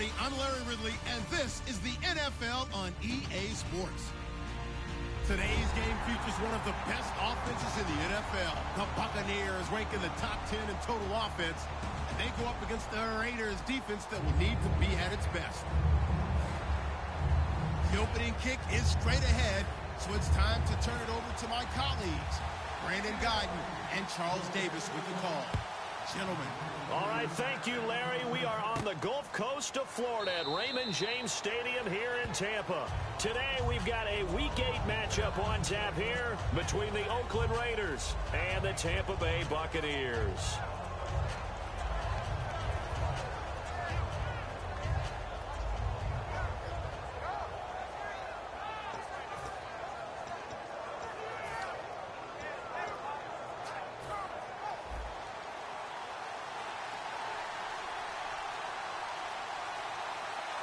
everybody. I'm Larry Ridley, and this is the NFL on EA Sports. Today's game features one of the best offenses in the NFL. The Buccaneers rank in the top 10 in total offense, and they go up against the Raiders defense that will need to be at its best. The opening kick is straight ahead, so it's time to turn it over to my colleagues, Brandon Guyton and Charles Davis with the call. Gentlemen. All right, thank you, Larry. We are on the Gulf Coast of Florida at Raymond James Stadium here in Tampa. Today, we've got a Week 8 matchup on tap here between the Oakland Raiders and the Tampa Bay Buccaneers.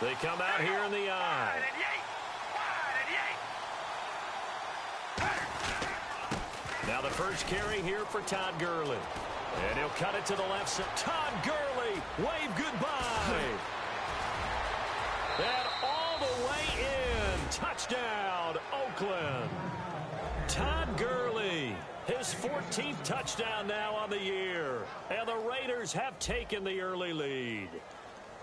They come out here in the eye. Now the first carry here for Todd Gurley. And he'll cut it to the left side. Todd Gurley, wave goodbye. And all the way in. Touchdown, Oakland. Todd Gurley, his 14th touchdown now on the year. And the Raiders have taken the early lead.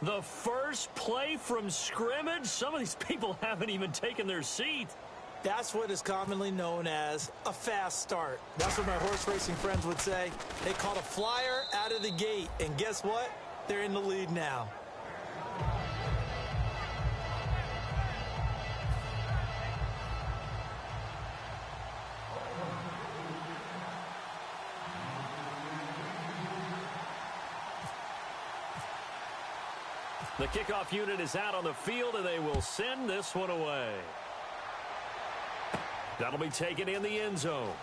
The first play from scrimmage? Some of these people haven't even taken their seat. That's what is commonly known as a fast start. That's what my horse racing friends would say. They caught a flyer out of the gate. And guess what? They're in the lead now. The kickoff unit is out on the field, and they will send this one away. That'll be taken in the end zone.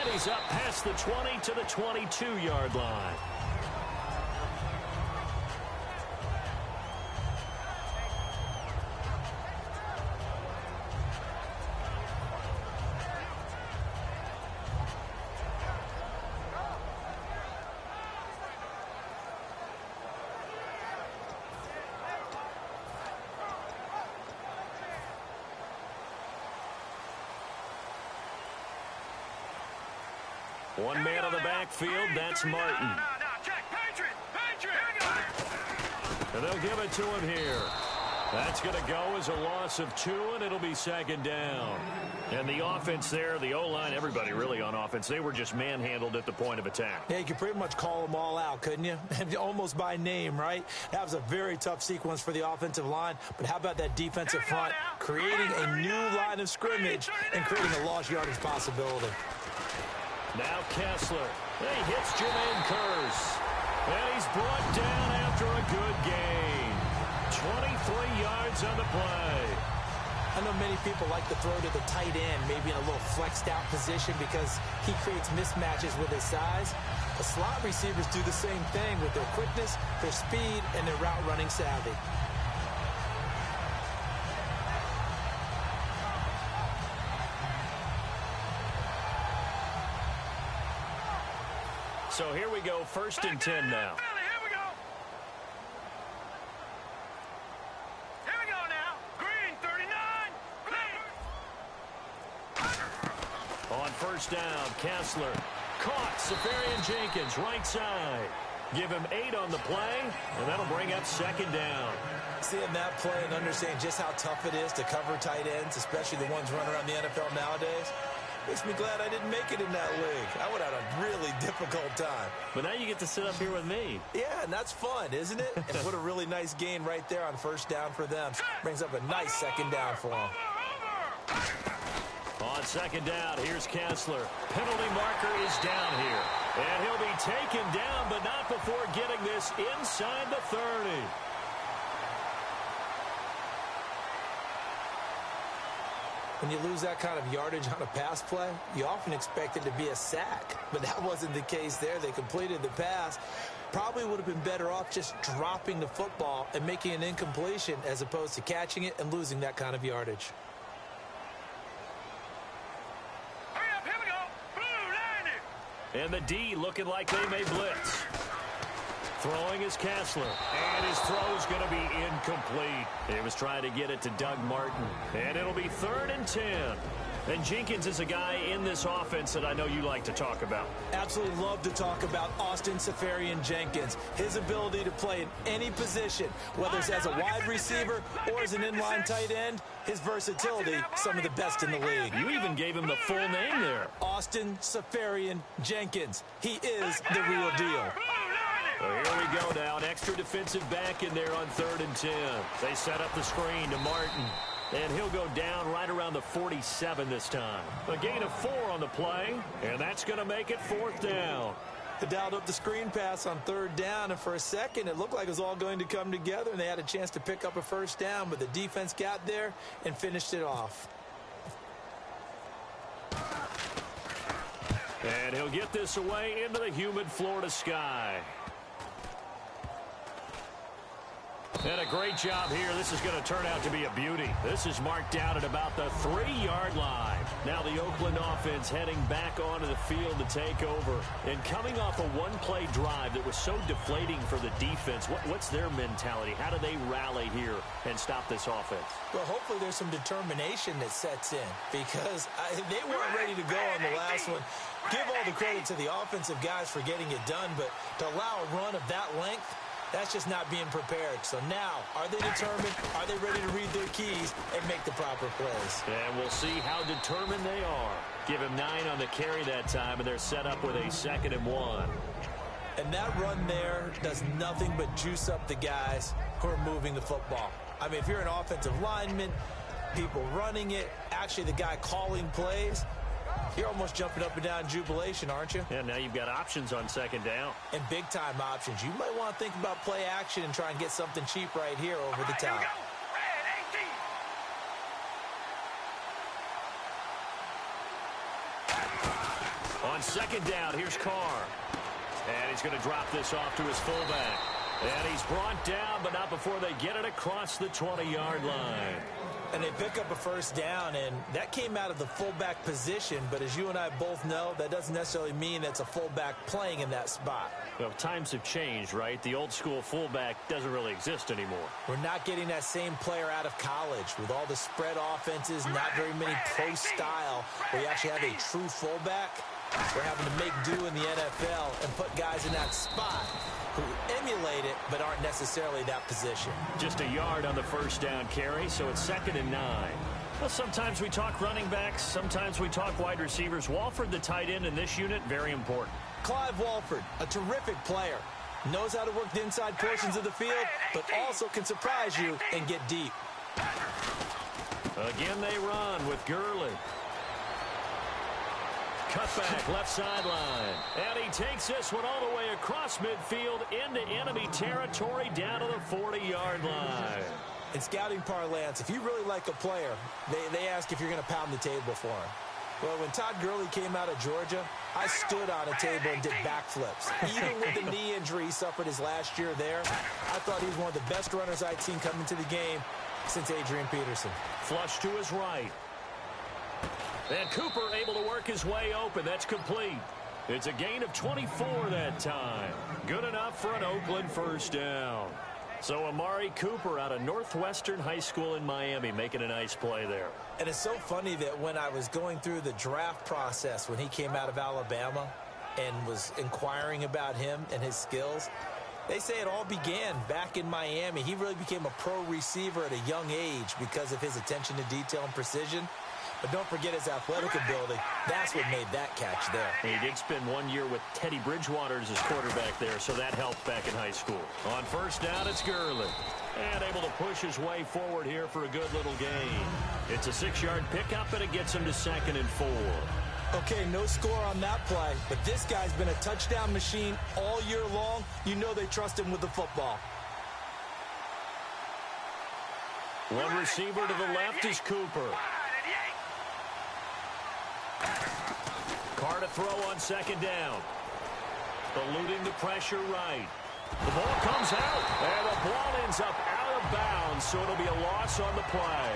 And he's up past the 20 to the 22-yard line. One man on the backfield, that's Martin. And they'll give it to him here. That's going to go as a loss of 2, and it'll be second down. And the offense there, the O-line, everybody really on offense, they were just manhandled at the point of attack. Yeah, you could pretty much call them all out, couldn't you? Almost by name, right? That was a very tough sequence for the offensive line. But how about that defensive front creating a new line of scrimmage and creating a lost yardage possibility? Now Kessler. He hits Jermaine Kearse. And he's brought down after a good gain. 23 yards on the play. I know many people like to throw to the tight end, maybe in a little flexed out position because he creates mismatches with his size. The slot receivers do the same thing with their quickness, their speed, and their route running savvy. So here we go, 1st and 10 now. Here we go. Here we go now. Green, 39. Green. On 1st down, Kessler. Caught, Safarian Jenkins, right side. Give him 8 on the play, and that'll bring up 2nd down. Seeing that play and understanding just how tough it is to cover tight ends, especially the ones running around the NFL nowadays, makes me glad I didn't make it in that league. I would have had a really difficult time. But now you get to sit up here with me. Yeah, and that's fun, isn't it? And what a really nice gain right there on 1st down for them. Brings up a nice 2nd down for them. On 2nd down, here's Kessler. Penalty marker is down here. And he'll be taken down, but not before getting this inside the 30. When you lose that kind of yardage on a pass play, you often expect it to be a sack. But that wasn't the case there. They completed the pass. Probably would have been better off just dropping the football and making an incompletion as opposed to catching it and losing that kind of yardage. Hurry up, here we go. Blue, 90. And the D looking like they may blitz. Throwing is Kessler, and his throw's going to be incomplete. He was trying to get it to Doug Martin, and it'll be 3rd and 10. And Jenkins is a guy in this offense that I know you like to talk about. Absolutely love to talk about Austin Seferian-Jenkins. His ability to play in any position, whether it's as a wide receiver or as an inline tight end, his versatility, some of the best in the league. You even gave him the full name there. Austin Seferian-Jenkins. He is the real deal. Well, here we go now. An extra defensive back in there on 3rd and 10. They set up the screen to Martin. And he'll go down right around the 47 this time. A gain of 4 on the play, and that's going to make it 4th down. They dialed up the screen pass on 3rd down, and for a second it looked like it was all going to come together, and they had a chance to pick up a 1st down, but the defense got there and finished it off. And he'll get this away into the humid Florida sky. And a great job here. This is going to turn out to be a beauty. This is marked down at about the 3-yard line. Now the Oakland offense heading back onto the field to take over. And coming off a one-play drive that was so deflating for the defense, what's their mentality? How do they rally here and stop this offense? Well, hopefully there's some determination that sets in, because they weren't ready to go on the last one. Give all the credit to the offensive guys for getting it done, but to allow a run of that length, that's just not being prepared. So now, are they determined? Are they ready to read their keys and make the proper plays? And we'll see how determined they are. Give him 9 on the carry that time, and they're set up with a 2nd and 1. And that run there does nothing but juice up the guys who are moving the football. I mean, if you're an offensive lineman, people running it, actually the guy calling plays, you're almost jumping up and down in jubilation, aren't you? Yeah, now you've got options on 2nd down. And big-time options. You might want to think about play action and try and get something cheap right here over the top. On 2nd down, here's Carr. And he's going to drop this off to his fullback. And he's brought down, but not before they get it across the 20-yard line. And they pick up a 1st down, and that came out of the fullback position. But as you and I both know, that doesn't necessarily mean it's a fullback playing in that spot. Well, times have changed, right? The old-school fullback doesn't really exist anymore. We're not getting that same player out of college with all the spread offenses, not very many pro style, where you actually have a true fullback. We're having to make do in the NFL and put guys in that spot who emulate it but aren't necessarily that position. Just a yard on the 1st down carry, so it's 2nd and 9. Well, sometimes we talk running backs, sometimes we talk wide receivers. Walford, the tight end in this unit, very important. Clive Walford, a terrific player. Knows how to work the inside portions of the field, but also can surprise you and get deep. Again, they run with Gurley. Cutback, left sideline. And he takes this one all the way across midfield into enemy territory down to the 40-yard line. In scouting parlance, if you really like a player, they ask if you're going to pound the table for him. Well, when Todd Gurley came out of Georgia, I stood on a table and did backflips. Even with the knee injury he suffered his last year there, I thought he was one of the best runners I'd seen come into the game since Adrian Peterson. Flush to his right. And Cooper able to work his way open. That's complete. It's a gain of 24 that time. Good enough for an Oakland 1st down. So Amari Cooper out of Northwestern High School in Miami making a nice play there. And it's so funny that when I was going through the draft process when he came out of Alabama and was inquiring about him and his skills, they say it all began back in Miami. He really became a pro receiver at a young age because of his attention to detail and precision. But don't forget his athletic ability. That's what made that catch there. He did spend 1 year with Teddy Bridgewater as his quarterback there, so that helped back in high school. On 1st down, it's Gurley. And able to push his way forward here for a good little gain. It's a 6-yard pickup, and it gets him to 2nd and 4. Okay, no score on that play, but this guy's been a touchdown machine all year long. You know they trust him with the football. One receiver to the left is Cooper. Carr to throw on 2nd down. Eluding the pressure right. The ball comes out, and the ball ends up out of bounds, so it'll be a loss on the play.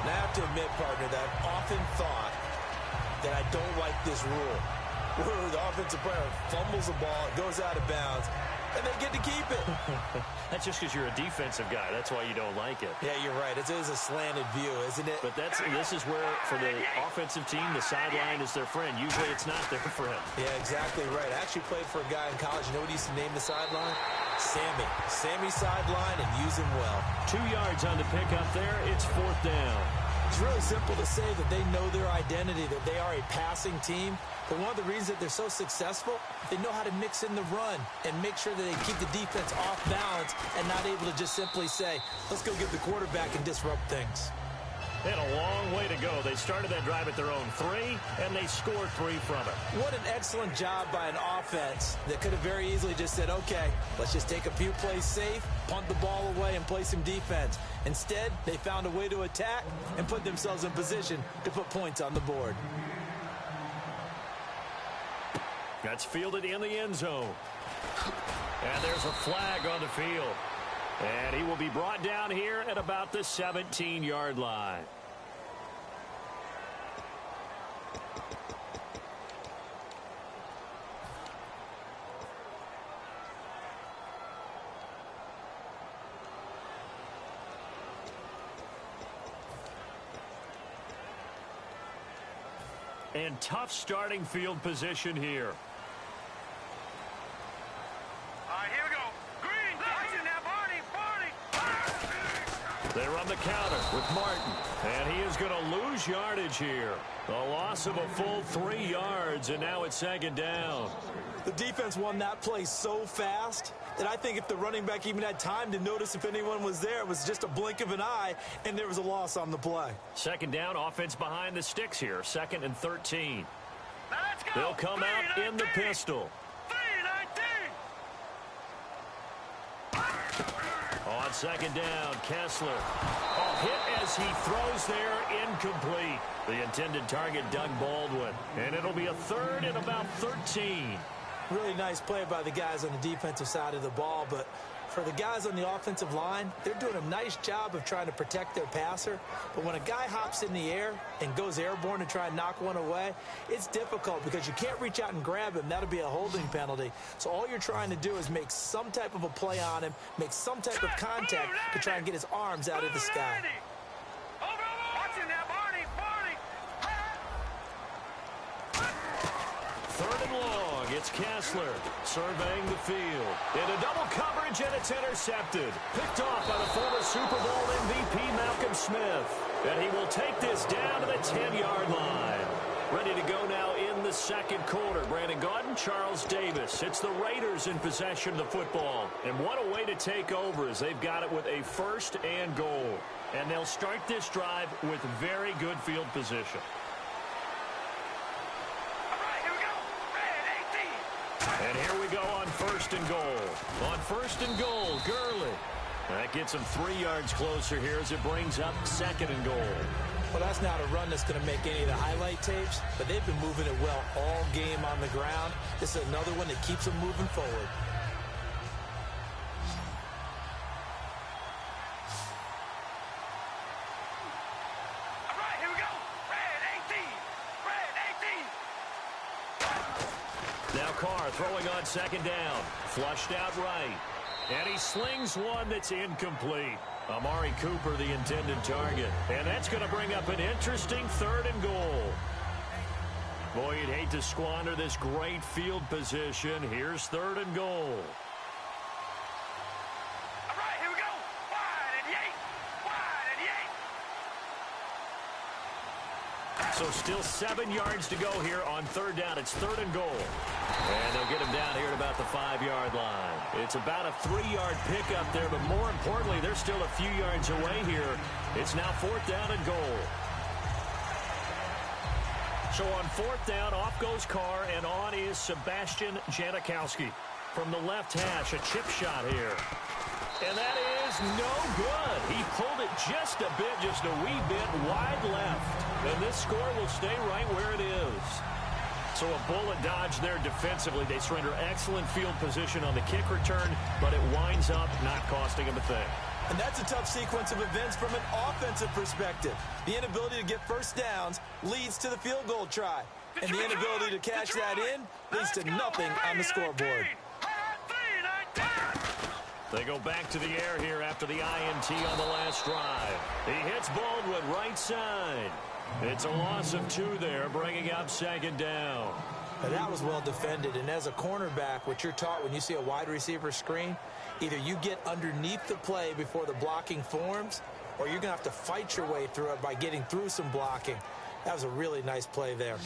And I have to admit, partner, that I've often thought that I don't like this rule. Where the offensive player fumbles the ball, it goes out of bounds. and they get to keep it. That's just because you're a defensive guy. That's why you don't like it. Yeah, you're right. It is a slanted view, isn't it? But this is where, for the offensive team, the sideline is their friend. Usually it's not their friend. Yeah, exactly right. I actually played for a guy in college. You know what he used to name the sideline? Sammy. Sammy sideline, and use him well. 2 yards on the pickup there. It's 4th down. It's really simple to say that they know their identity, that they are a passing team. But one of the reasons that they're so successful, they know how to mix in the run and make sure that they keep the defense off balance and not able to just simply say, let's go get the quarterback and disrupt things. They had a long way to go. They started that drive at their own 3, and they scored 3 from it. What an excellent job by an offense that could have very easily just said, okay, let's just take a few plays safe, punt the ball away, and play some defense. Instead, they found a way to attack and put themselves in position to put points on the board. That's fielded in the end zone. And there's a flag on the field. And he will be brought down here at about the 17-yard line. And tough starting field position here. Here we go. Green, watching that, Barney. They run the counter with Martin. And he is going to lose yardage here. A loss of a full 3 yards, and now it's 2nd down. The defense won that play so fast that I think if the running back even had time to notice if anyone was there, it was just a blink of an eye, and there was a loss on the play. 2nd down, offense behind the sticks here. 2nd and 13. Let's go. They'll come out in the pistol. 3-19. On 2nd down, Kessler. Hit as he throws there, incomplete. The intended target, Doug Baldwin. And it'll be a 3rd and about 13. Really nice play by the guys on the defensive side of the ball, but for the guys on the offensive line, they're doing a nice job of trying to protect their passer. But when a guy hops in the air and goes airborne to try and knock one away, it's difficult because you can't reach out and grab him. That'll be a holding penalty. So all you're trying to do is make some type of a play on him, make some type of contact to try and get his arms out of the sky. Watching that, Barney. 3rd and long. It's Kessler surveying the field. Into double coverage, and it's intercepted. Picked off by the former Super Bowl MVP Malcolm Smith. And he will take this down to the 10-yard line. Ready to go now in the 2nd quarter. Brandon Gaudin, Charles Davis. It's the Raiders in possession of the football. And what a way to take over as they've got it with a 1st and goal. And they'll start this drive with very good field position. And here we go on 1st and goal. On 1st and goal, Gurley. That gets him 3 yards closer here as it brings up 2nd and goal. Well, that's not a run that's going to make any of the highlight tapes, but they've been moving it well all game on the ground. This is another one that keeps them moving forward. Throwing on 2nd down. Flushed out right. And he slings one that's incomplete. Amari Cooper, the intended target. And that's going to bring up an interesting 3rd and goal. Boy, you'd hate to squander this great field position. Here's 3rd and goal. So still 7 yards to go here on 3rd down. It's 3rd and goal. And they'll get him down here at about the 5-yard line. It's about a 3-yard pickup there, but more importantly, they're still a few yards away here. It's now 4th down and goal. So on 4th down, off goes Carr, and on is Sebastian Janikowski. From the left hash, a chip shot here. And that is no good. He pulled it just a bit, just a wee bit wide left. And this score will stay right where it is. So a bullet dodge there defensively. They surrender excellent field position on the kick return, but it winds up not costing them a thing. And that's a tough sequence of events from an offensive perspective. The inability to get 1st downs leads to the field goal try. And the inability to cash that in leads to nothing on the scoreboard. They go back to the air here after the INT on the last drive. He hits Baldwin right side. It's a loss of 2 there, bringing up second down. Now that was well defended, and as a cornerback, what you're taught when you see a wide receiver screen, either you get underneath the play before the blocking forms, or you're going to have to fight your way through it by getting through some blocking. That was a really nice play there.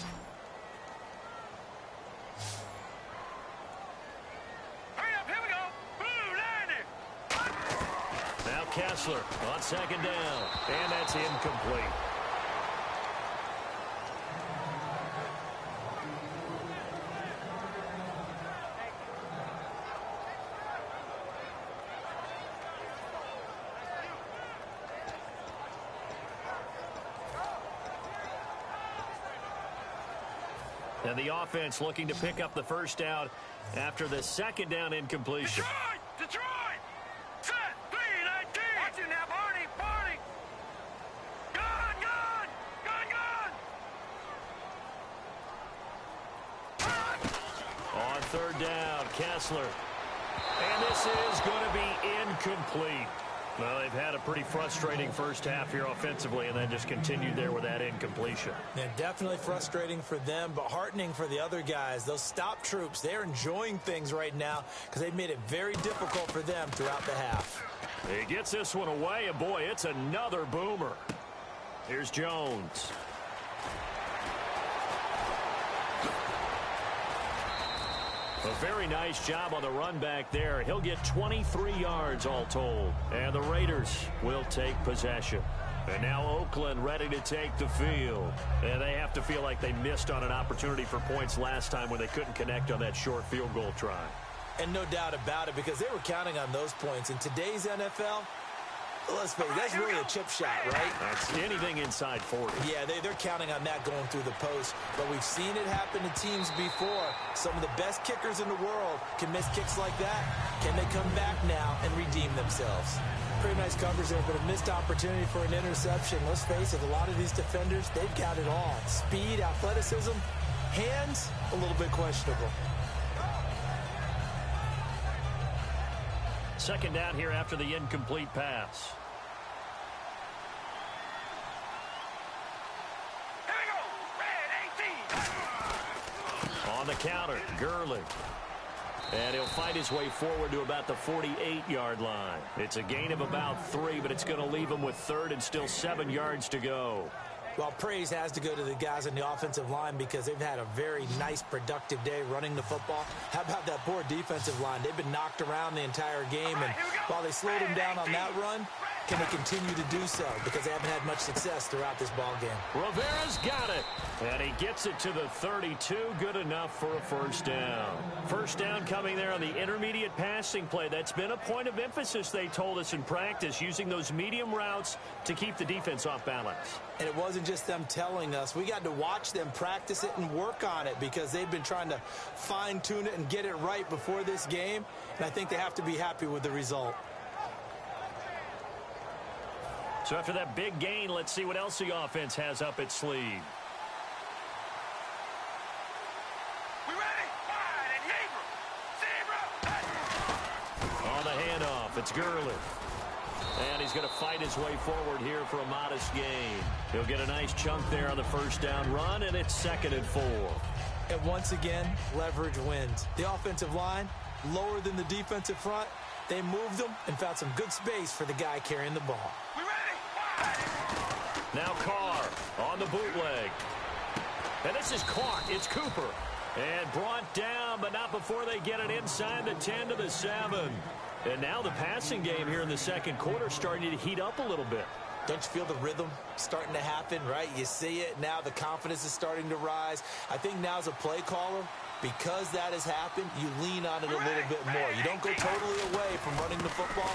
Hurry up, here we go. Blue, line it. Now Kessler on second down, and that's incomplete. And the offense looking to pick up the first down after the second down incompletion. Detroit! Set! 3-19! Watch it now, Barney! Barney! Gun! On third down, Kessler. And this is going to be incomplete. Well, they've had a pretty frustrating first half here offensively, and then just continued there with that incompletion. Yeah, definitely frustrating for them, but heartening for the other guys. Those stop troops, they're enjoying things right now because they've made it very difficult for them throughout the half. He gets this one away, and boy, it's another boomer. Here's Jones. A very nice job on the run back there. He'll get 23 yards all told. And the Raiders will take possession. And now Oakland ready to take the field. And they have to feel like they missed on an opportunity for points last time when they couldn't connect on that short field goal try. And no doubt about it, because they were counting on those points. In today's NFL, let's face it, that's really a chip shot, right? That's anything inside 40. Yeah, they're counting on that going through the post. But we've seen it happen to teams before. Some of the best kickers in the world can miss kicks like that. Can they come back now and redeem themselves? Pretty nice coverage there, but a missed opportunity for an interception. Let's face it, a lot of these defenders, they've got it all. Speed, athleticism, hands, a little bit questionable. Second down here after the incomplete pass. Here we go. Red 18. On the counter, Gurley. And he'll fight his way forward to about the 48-yard line. It's a gain of about 3, but it's going to leave him with third and still 7 yards to go. Well, praise has to go to the guys on the offensive line because they've had a very nice, productive day running the football. How about that poor defensive line? They've been knocked around the entire game, and while they slowed them down on that run, can they continue to do so? Because they haven't had much success throughout this ball game. Rivera's got it, and he gets it to the 32. Good enough for a first down. First down coming there on the intermediate passing play. That's been a point of emphasis, they told us in practice, using those medium routes to keep the defense off balance. And it wasn't just them telling us. We got to watch them practice it and work on it because they've been trying to fine-tune it and get it right before this game, and I think they have to be happy with the result. So after that big gain, let's see what else the offense has up its sleeve. We ready? Wide and Zebra. On the handoff, it's Gurley. And he's going to fight his way forward here for a modest gain. He'll get a nice chunk there on the first down run, and it's 2nd and 4. And once again, leverage wins. The offensive line, lower than the defensive front, they moved them and found some good space for the guy carrying the ball. We ready? Wide. Now Carr on the bootleg. And this is Clark. It's Cooper. And brought down, but not before they get it inside the 10 to the 7. And now the passing game here in the second quarter starting to heat up a little bit. Don't you feel the rhythm starting to happen, right? You see it now. The confidence is starting to rise. I think now as a play caller, because that has happened, you lean on it a little bit more. You don't go totally away from running the football,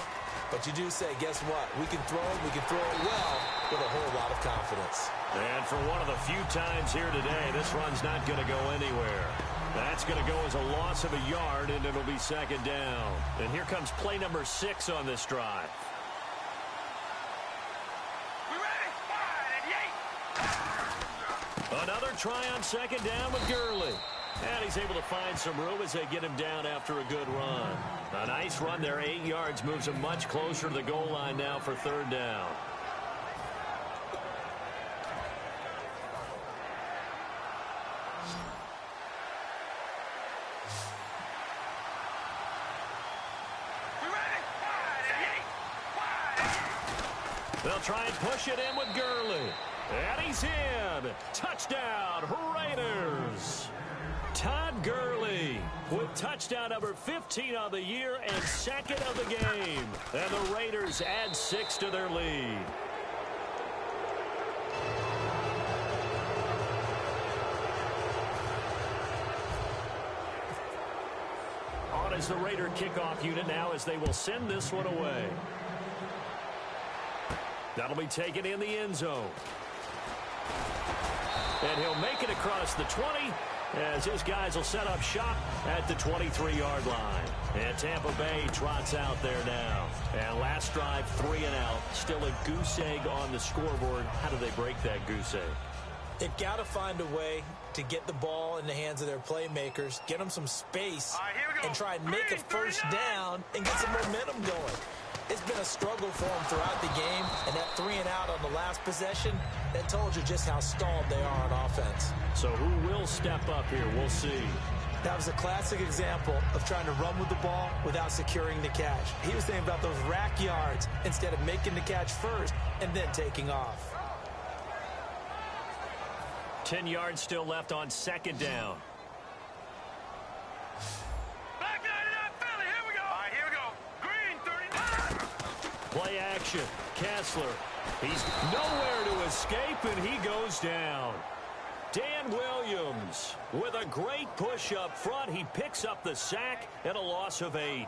but you do say, guess what? We can throw it. We can throw it well with a whole lot of confidence. And for one of the few times here today, this run's not going to go anywhere. That's going to go as a loss of a yard, and it'll be 2nd down. And here comes play number 6 on this drive. We ready? Wide and Yates. Another try on 2nd down with Gurley. And he's able to find some room as they get him down after a good run. A nice run there, 8 yards, moves him much closer to the goal line now for third down. They'll try and push it in with Gurley. And he's in. Touchdown, Raiders. Todd Gurley with touchdown number 15 on the year and second of the game. And the Raiders add 6 to their lead. On is the Raider kickoff unit now as they will send this one away. That'll be taken in the end zone. And he'll make it across the 20 as his guys will set up shop at the 23-yard line. And Tampa Bay trots out there now. And last drive, 3 and out. Still a goose egg on the scoreboard. How do they break that goose egg? They've got to find a way to get the ball in the hands of their playmakers, get them some space, and try and make a first down and get some momentum going. It's been a struggle for them throughout the game, and that 3 and out on the last possession, that told you just how stalled they are on offense. So who will step up here? We'll see. That was a classic example of trying to run with the ball without securing the catch. He was thinking about those rack yards instead of making the catch first and then taking off. 10 yards still left on second down. Play action. Kessler. He's nowhere to escape, and he goes down. Dan Williams with a great push up front. He picks up the sack and a loss of 8.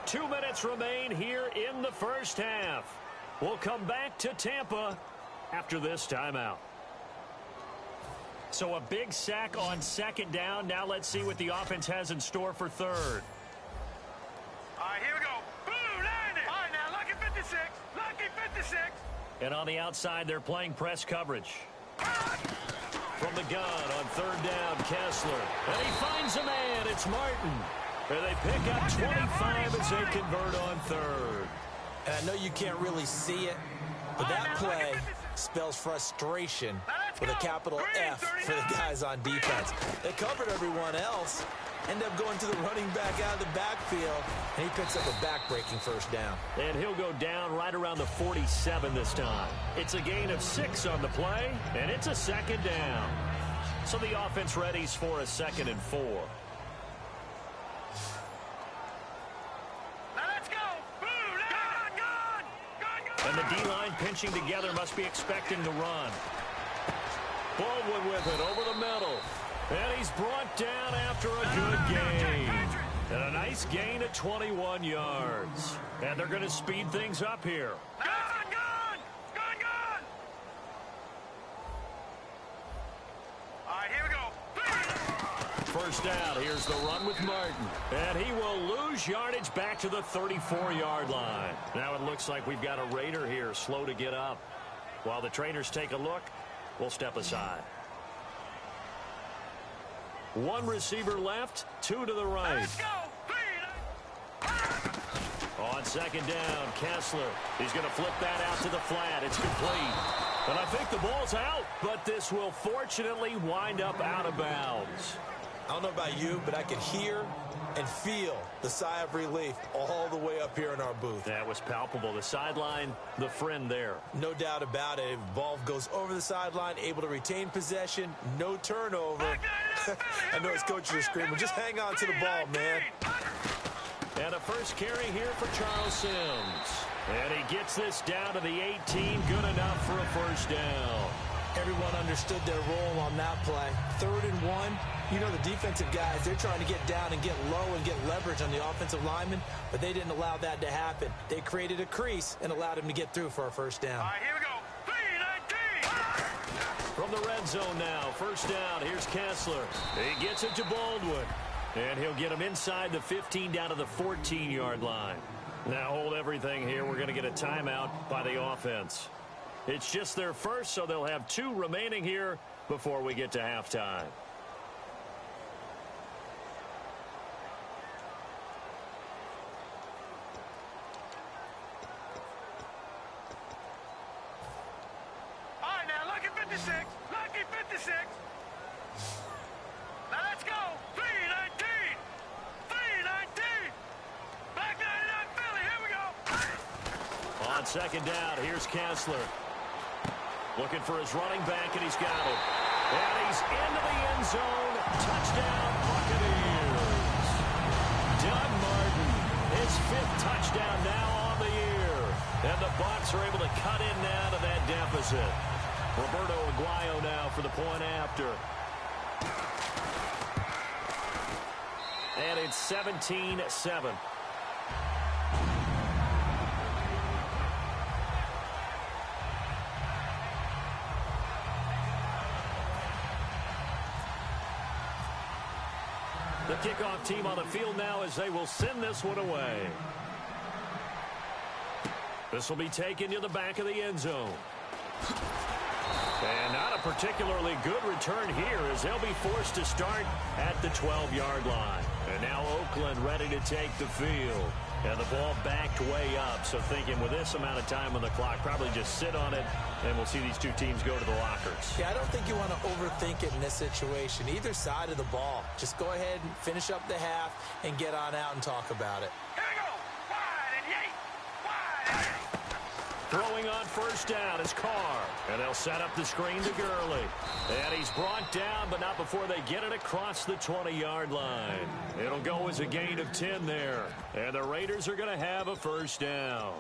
Two minutes remain here in the first half. We'll come back to Tampa after this timeout. So a big sack on second down. Now let's see what the offense has in store for third. All right, here we go. Boom, landed. All right, now, lucky 56. Lucky 56. And on the outside, they're playing press coverage. From the gun on third down, Kessler. And he finds a man. It's Martin. And they pick up 25 as they convert on third. And I know you can't really see it, but that play spells frustration with a capital F for the guys on defense. They covered everyone else, end up going to the running back out of the backfield, and he picks up a back-breaking first down. And he'll go down right around the 47 this time. It's a gain of 6 on the play, and it's a second down. So the offense readies for a 2nd and 4. And the D-line pinching together must be expecting to run. Baldwin with it over the middle. And he's brought down after a good gain. And a nice gain of 21 yards. And they're going to speed things up here. Gun! All right, here we go. First down, here's the run with Martin. And he will lose yardage back to the 34-yard line. Now it looks like we've got a Raider here slow to get up. While the trainers take a look, we'll step aside. 1 receiver left, 2 to the right. Let's go. On second down, Kessler. He's going to flip that out to the flat. It's complete. And I think the ball's out, but this will fortunately wind up out of bounds. I don't know about you, but I could hear and feel the sigh of relief all the way up here in our booth. That was palpable. The sideline, the friend there. No doubt about it. Ball goes over the sideline, able to retain possession, no turnover. I know his coaches are screaming, just hang on to the ball, man. And a first carry here for Charles Sims. And he gets this down to the 18, good enough for a first down. Everyone understood their role on that play. 3rd and 1. You know the defensive guys, they're trying to get down and get low and get leverage on the offensive lineman, but they didn't allow that to happen. They created a crease and allowed him to get through for a first down. All right, here we go. 3-19. From the red zone now, first down, here's Kessler. He gets it to Baldwin. And he'll get him inside the 15 down to the 14-yard line. Now hold everything here. We're going to get a timeout by the offense. It's just their first, so they'll have 2 remaining here before we get to halftime. All right, now, lucky 56. Lucky 56. Now, let's go. 319. 319. Back 99 Philly. Here we go. On second down, here's Kessler. Looking for his running back, and he's got it. And he's into the end zone. Touchdown, Buccaneers. Doug Martin, his 5th touchdown now on the year. And the Bucs are able to cut in now to that deficit. Roberto Aguayo now for the point after. And it's 17-7. The kickoff team on the field now as they will send this one away. This will be taken to the back of the end zone. And not a particularly good return here as they'll be forced to start at the 12-yard line. And now Oakland ready to take the field. And the ball backed way up, so thinking with this amount of time on the clock, probably just sit on it, and we'll see these 2 teams go to the lockers. Yeah, I don't think you want to overthink it in this situation. Either side of the ball. Just go ahead and finish up the half and get on out and talk about it. Here we go. Wide and yay. Wide and yay. Throwing on first down is Carr. And they'll set up the screen to Gurley. And he's brought down, but not before they get it across the 20-yard line. It'll go as a gain of 10 there. And the Raiders are going to have a first down.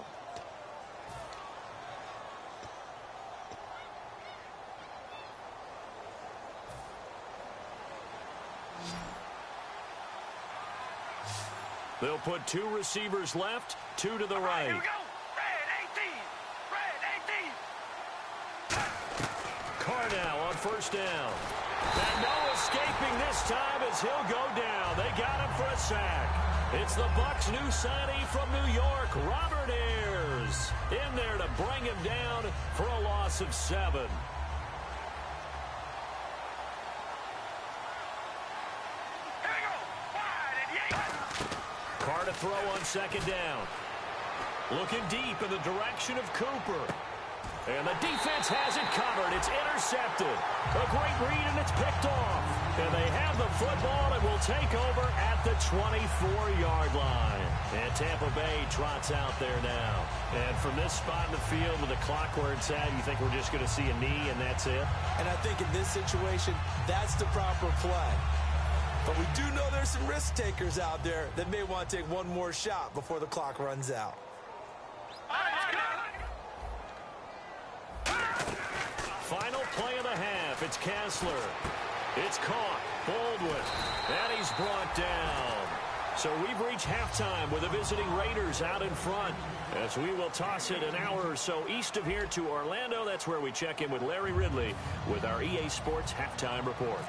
They'll put 2 receivers left, 2 to the right. Here we go. Carr now on first down. And no escaping this time as he'll go down. They got him for a sack. It's the Bucs' new signee from New York, Robert Ayers, in there to bring him down for a loss of 7. Here we go. Wide and yay. Carr to throw on second down. Looking deep in the direction of Cooper. And the defense has it covered. It's intercepted. A great read, and it's picked off. And they have the football and will take over at the 24-yard line. And Tampa Bay trots out there now. And from this spot in the field with the clock where it's at, you think we're just going to see a knee and that's it? And I think in this situation, that's the proper play. But we do know there's some risk takers out there that may want to take one more shot before the clock runs out. Final play of the half. It's Kessler. It's caught. Baldwin. And he's brought down. So we've reached halftime with the visiting Raiders out in front as we will toss it an hour or so east of here to Orlando. That's where we check in with Larry Ridley with our EA Sports halftime report.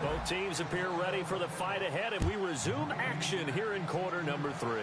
Both teams appear ready for the fight ahead, and we resume action here in quarter number 3.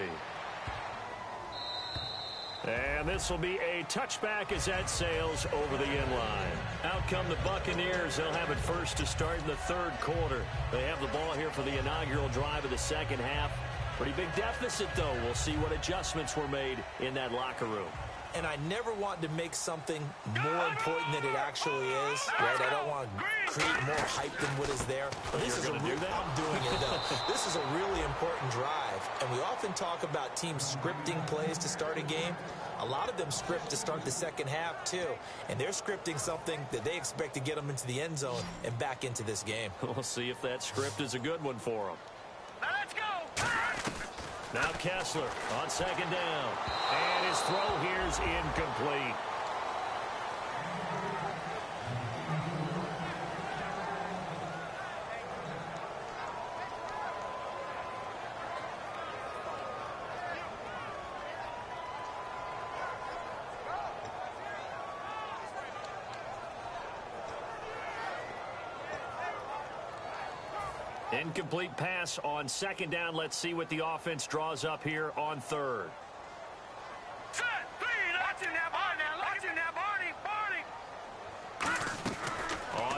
And this will be a touchback as that sails over the end line. Out come the Buccaneers. They'll have it first to start in the 3rd quarter. They have the ball here for the inaugural drive of the second half. Pretty big deficit, though. We'll see what adjustments were made in that locker room. And I never want to make something more important than it actually is, right? I don't want to create more hype than what is there. But this is I'm doing it, though. This is a really important drive. And we often talk about teams scripting plays to start a game. A lot of them script to start the second half, too. And they're scripting something that they expect to get them into the end zone and back into this game. We'll see if that script is a good one for them. Let's go. Now Kessler on second down. And his throw here's incomplete. Incomplete pass on second down. Let's see what the offense draws up here on 3rd. Set, 3, that's in there. Now,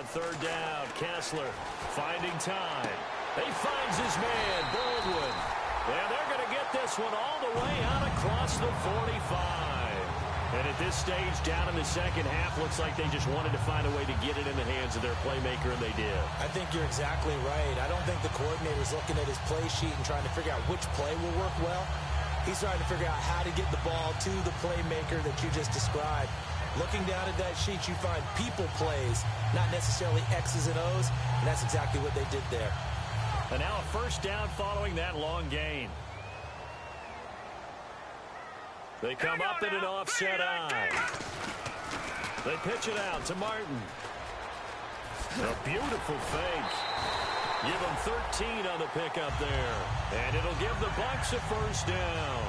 third down. Kessler finding time. He finds his man, Baldwin. And they're going to get this one all the way out across the 45. And at this stage, down in the second half, looks like they just wanted to find a way to get it in the hands of their playmaker, and they did. I think you're exactly right. I don't think the coordinator's looking at his play sheet and trying to figure out which play will work well. He's trying to figure out how to get the ball to the playmaker that you just described. Looking down at that sheet, you find people plays, not necessarily X's and O's, and that's exactly what they did there. And now a first down following that long gain. They come up in an offset eye. They pitch it out to Martin. A beautiful fake. Give them 13 on the pickup there. And it'll give the Bucs a first down.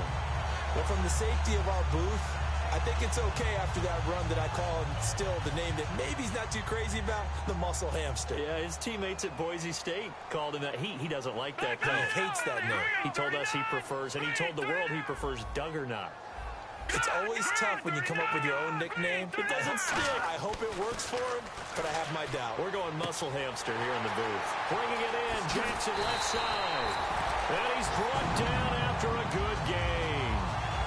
Well, from the safety of our booth, I think it's okay after that run that I call him still the name that maybe he's not too crazy about, the muscle hamster. Yeah, his teammates at Boise State called him that. He doesn't like that He name. hates that name. He told us he prefers, and he told the world he prefers Duggernaut. It's always tough when you come up with your own nickname. It doesn't stick. I hope it works for him, but I have my doubt. We're going muscle hamster here in the booth. Bringing it in, Jackson left side. And he's brought down after a good gain.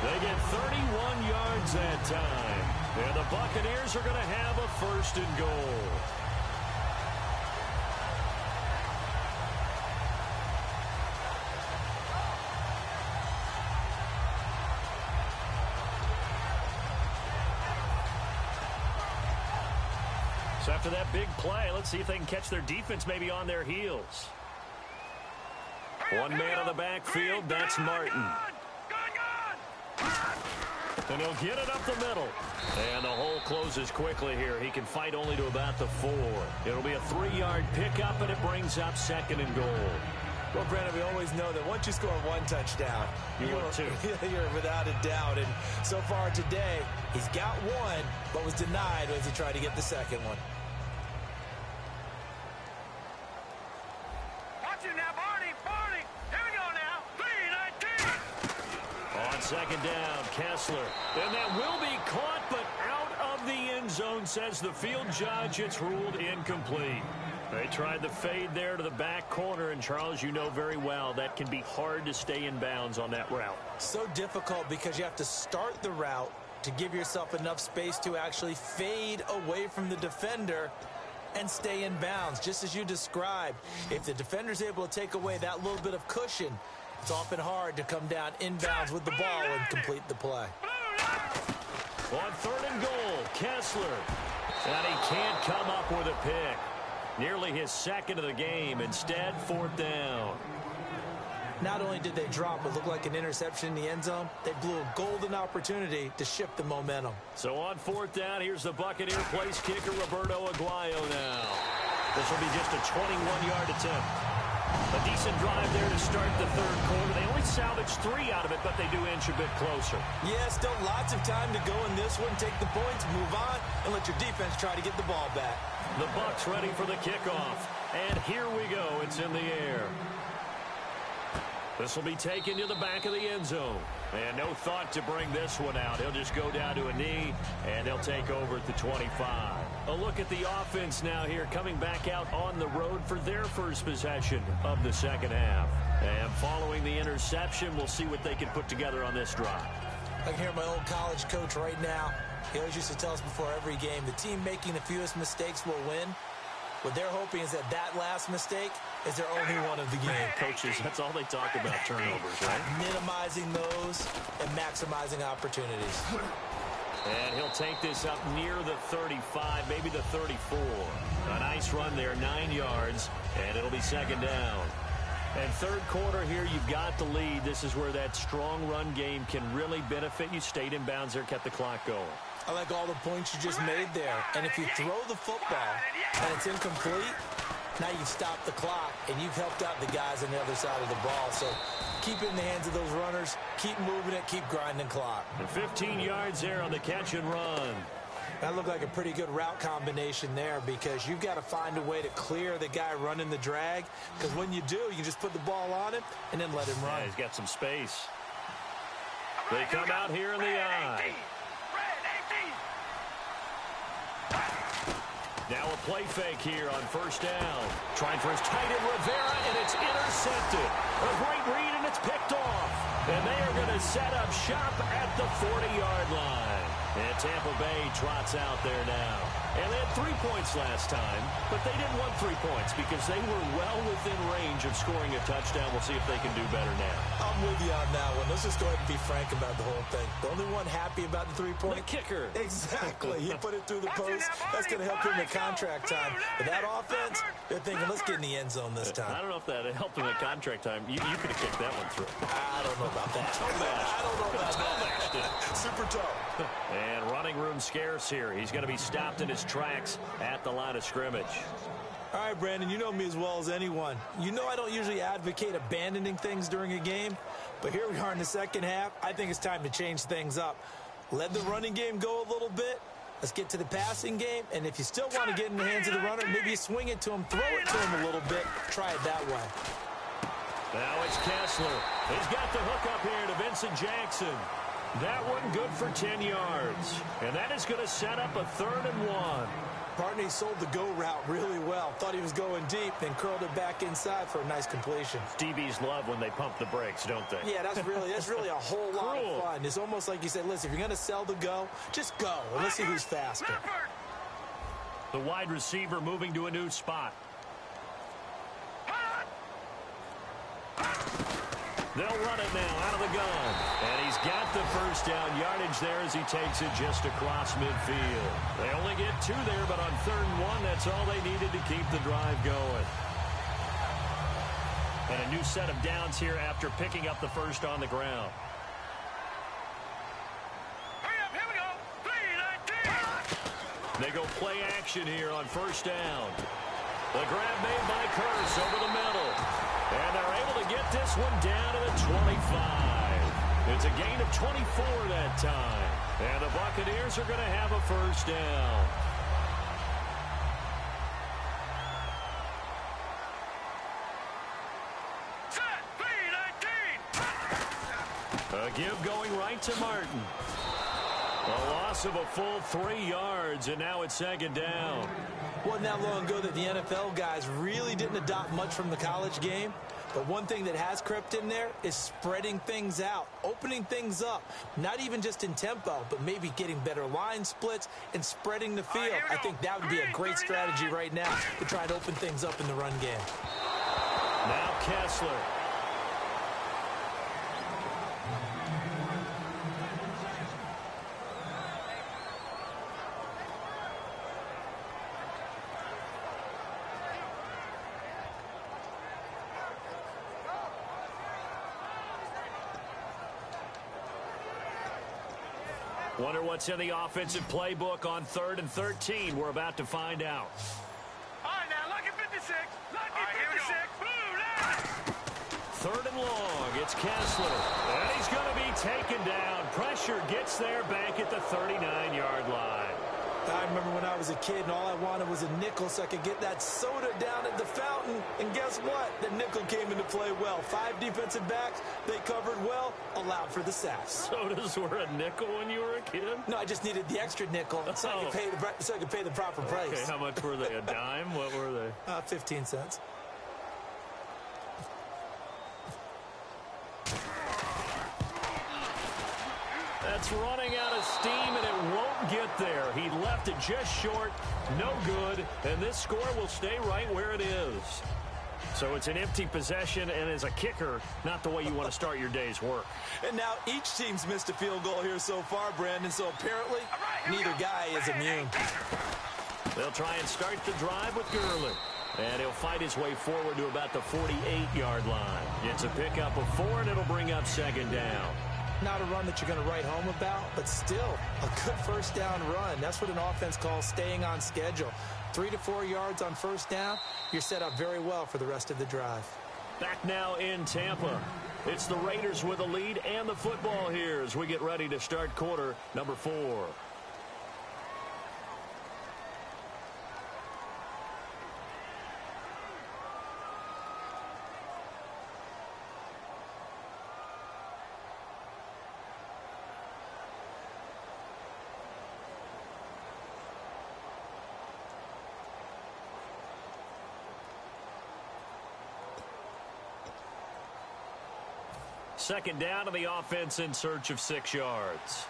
They get 31 yards that time. And the Buccaneers are going to have a first and goal. So after that big play, let's see if they can catch their defense maybe on their heels. One man on the backfield, that's Martin. And he'll get it up the middle. And the hole closes quickly here. He can fight only to about the 4. It'll be a 3-yard pickup, and it brings up second and goal. Well, Brandon, we always know that once you score one touchdown, You want two. You're without a doubt. And so far today, he's got one, but was denied as he tried to get the second one. Watch it now, Barney. Here we go now. 3-19. On second down, Kessler. And that will be caught, but out of the end zone, says the field judge. It's ruled incomplete. They tried the fade there to the back corner, and Charles, you know very well that can be hard to stay in bounds on that route. So difficult because you have to start the route to give yourself enough space to actually fade away from the defender and stay in bounds, just as you described. If the defender's able to take away that little bit of cushion, it's often hard to come down inbounds with the ball and complete the play. On third and goal, Kessler. And he can't come up with a pick. Nearly his second of the game. Instead, fourth down. Not only did they drop what looked like an interception in the end zone, they blew a golden opportunity to shift the momentum. So on fourth down, here's the Buccaneer place kicker, Roberto Aguayo now. This will be just a 21-yard attempt. A decent drive there to start the third quarter. They only salvaged 3 out of it, but they do inch a bit closer. Yeah, still lots of time to go in this one. Take the points, move on, and let your defense try to get the ball back. The Bucs ready for the kickoff. And here we go. It's in the air. This will be taken to the back of the end zone. And no thought to bring this one out. He'll just go down to a knee, and they'll take over at the 25. A look at the offense now here, coming back out on the road for their first possession of the second half. And following the interception, we'll see what they can put together on this drive. I can hear my old college coach right now. He always used to tell us before every game, the team making the fewest mistakes will win. What they're hoping is that that last mistake is their only one of the game. Coaches, that's all they talk about, turnovers, right? Minimizing those and maximizing opportunities. And he'll take this up near the 35, maybe the 34. A nice run there, 9 yards, and it'll be second down. And third quarter here, you've got the lead. This is where that strong run game can really benefit you. Stayed in bounds there, kept the clock going. I like all the points you just made there. And if you throw the football and it's incomplete, now you've stopped the clock and you've helped out the guys on the other side of the ball. So keep it in the hands of those runners. Keep moving it. Keep grinding clock. And 15 yards there on the catch and run. That looked like a pretty good route combination there because you've got to find a way to clear the guy running the drag. Because when you do, you can just put the ball on him and then let him run. Yeah, he's got some space. They come out here in the eye. Now a play fake here on first down. Trying for his tight end Rivera, and it's intercepted. A great read, and it's picked off. And they are going to set up shop at the 40-yard line. And Tampa Bay trots out there now. And they had 3 points last time, but they didn't want 3 points because they were well within range of scoring a touchdown. We'll see if they can do better now. I'm with you on that one. Let's just go ahead and be frank about the whole thing. The only one happy about the 3-point? The kicker. Exactly. He put it through the post. That's going to help him at contract time. But that offense, they're thinking, let's get in the end zone this time. I don't know if that helped him at contract time. You could have kicked that one through. I don't know about that. I don't know about that. Super toe. And running room scarce here. He's going to be stopped in his tracks at the line of scrimmage. All right, Brandon, you know me as well as anyone. You know I don't usually advocate abandoning things during a game, but here we are in the second half. I think it's time to change things up. Let the running game go a little bit. Let's get to the passing game, and if you still want to get in the hands of the runner, maybe you swing it to him, throw it to him a little bit. Try it that way. Now it's Kessler. He's got the hook up here to Vincent Jackson. That one good for 10 yards. And that is going to set up a 3rd and 1. Partney sold the go route really well. Thought he was going deep, then curled it back inside for a nice completion. DBs love when they pump the brakes, don't they? Yeah, that's really a whole lot of fun. It's almost like you said, listen, if you're going to sell the go, just go. And let's see who's faster. The wide receiver moving to a new spot. They'll run it now out of the gun. And he's got the first down yardage there as he takes it just across midfield. They only get 2 there, but on 3rd and 1, that's all they needed to keep the drive going. And a new set of downs here after picking up the first on the ground. Hurry up, here we go. 3-19. They go play action here on first down. The grab made by Curse over the middle. And they're able to get this one down to the 25. It's a gain of 24 that time. And the Buccaneers are going to have a first down. Set, 3-19. A give going right to Martin. A loss of a full 3 yards, and now it's 2nd down. Wasn't that long ago that the NFL guys really didn't adopt much from the college game. But one thing that has crept in there is spreading things out, opening things up, not even just in tempo, but maybe getting better line splits and spreading the field. I think that would be a great strategy right now to try to open things up in the run game. Now Kessler. Wonder what's in the offensive playbook on 3rd and 13. We're about to find out. All right, now, lucky 56. Lucky 56. Blue line. 3rd and long. It's Kessler. And he's going to be taken down. Pressure gets there back at the 39-yard line. I remember when I was a kid and all I wanted was a nickel so I could get that soda down at the fountain. And guess what? The nickel came into play well. 5 defensive backs, they covered well, allowed for the sacks. Sodas were a nickel when you were a kid? No, I just needed the extra nickel so I could pay the proper price. Okay, how much were they? A dime? What were they? 15 cents. That's running out of steam, and it won't get there. He left it just short, no good, and this score will stay right where it is. So it's an empty possession, and as a kicker, not the way you want to start your day's work. And now each team's missed a field goal here so far, Brandon, so apparently neither guy is immune. They'll try and start the drive with Gurley. And he'll fight his way forward to about the 48-yard line. It's a pickup of 4, and it'll bring up 2nd down. Not a run that you're going to write home about, but still a good first down run. That's what an offense calls staying on schedule. 3 to 4 yards on first down, you're set up very well for the rest of the drive. Back now in Tampa. It's the Raiders with a lead and the football here as we get ready to start quarter number 4. Second down, and the offense in search of 6 yards.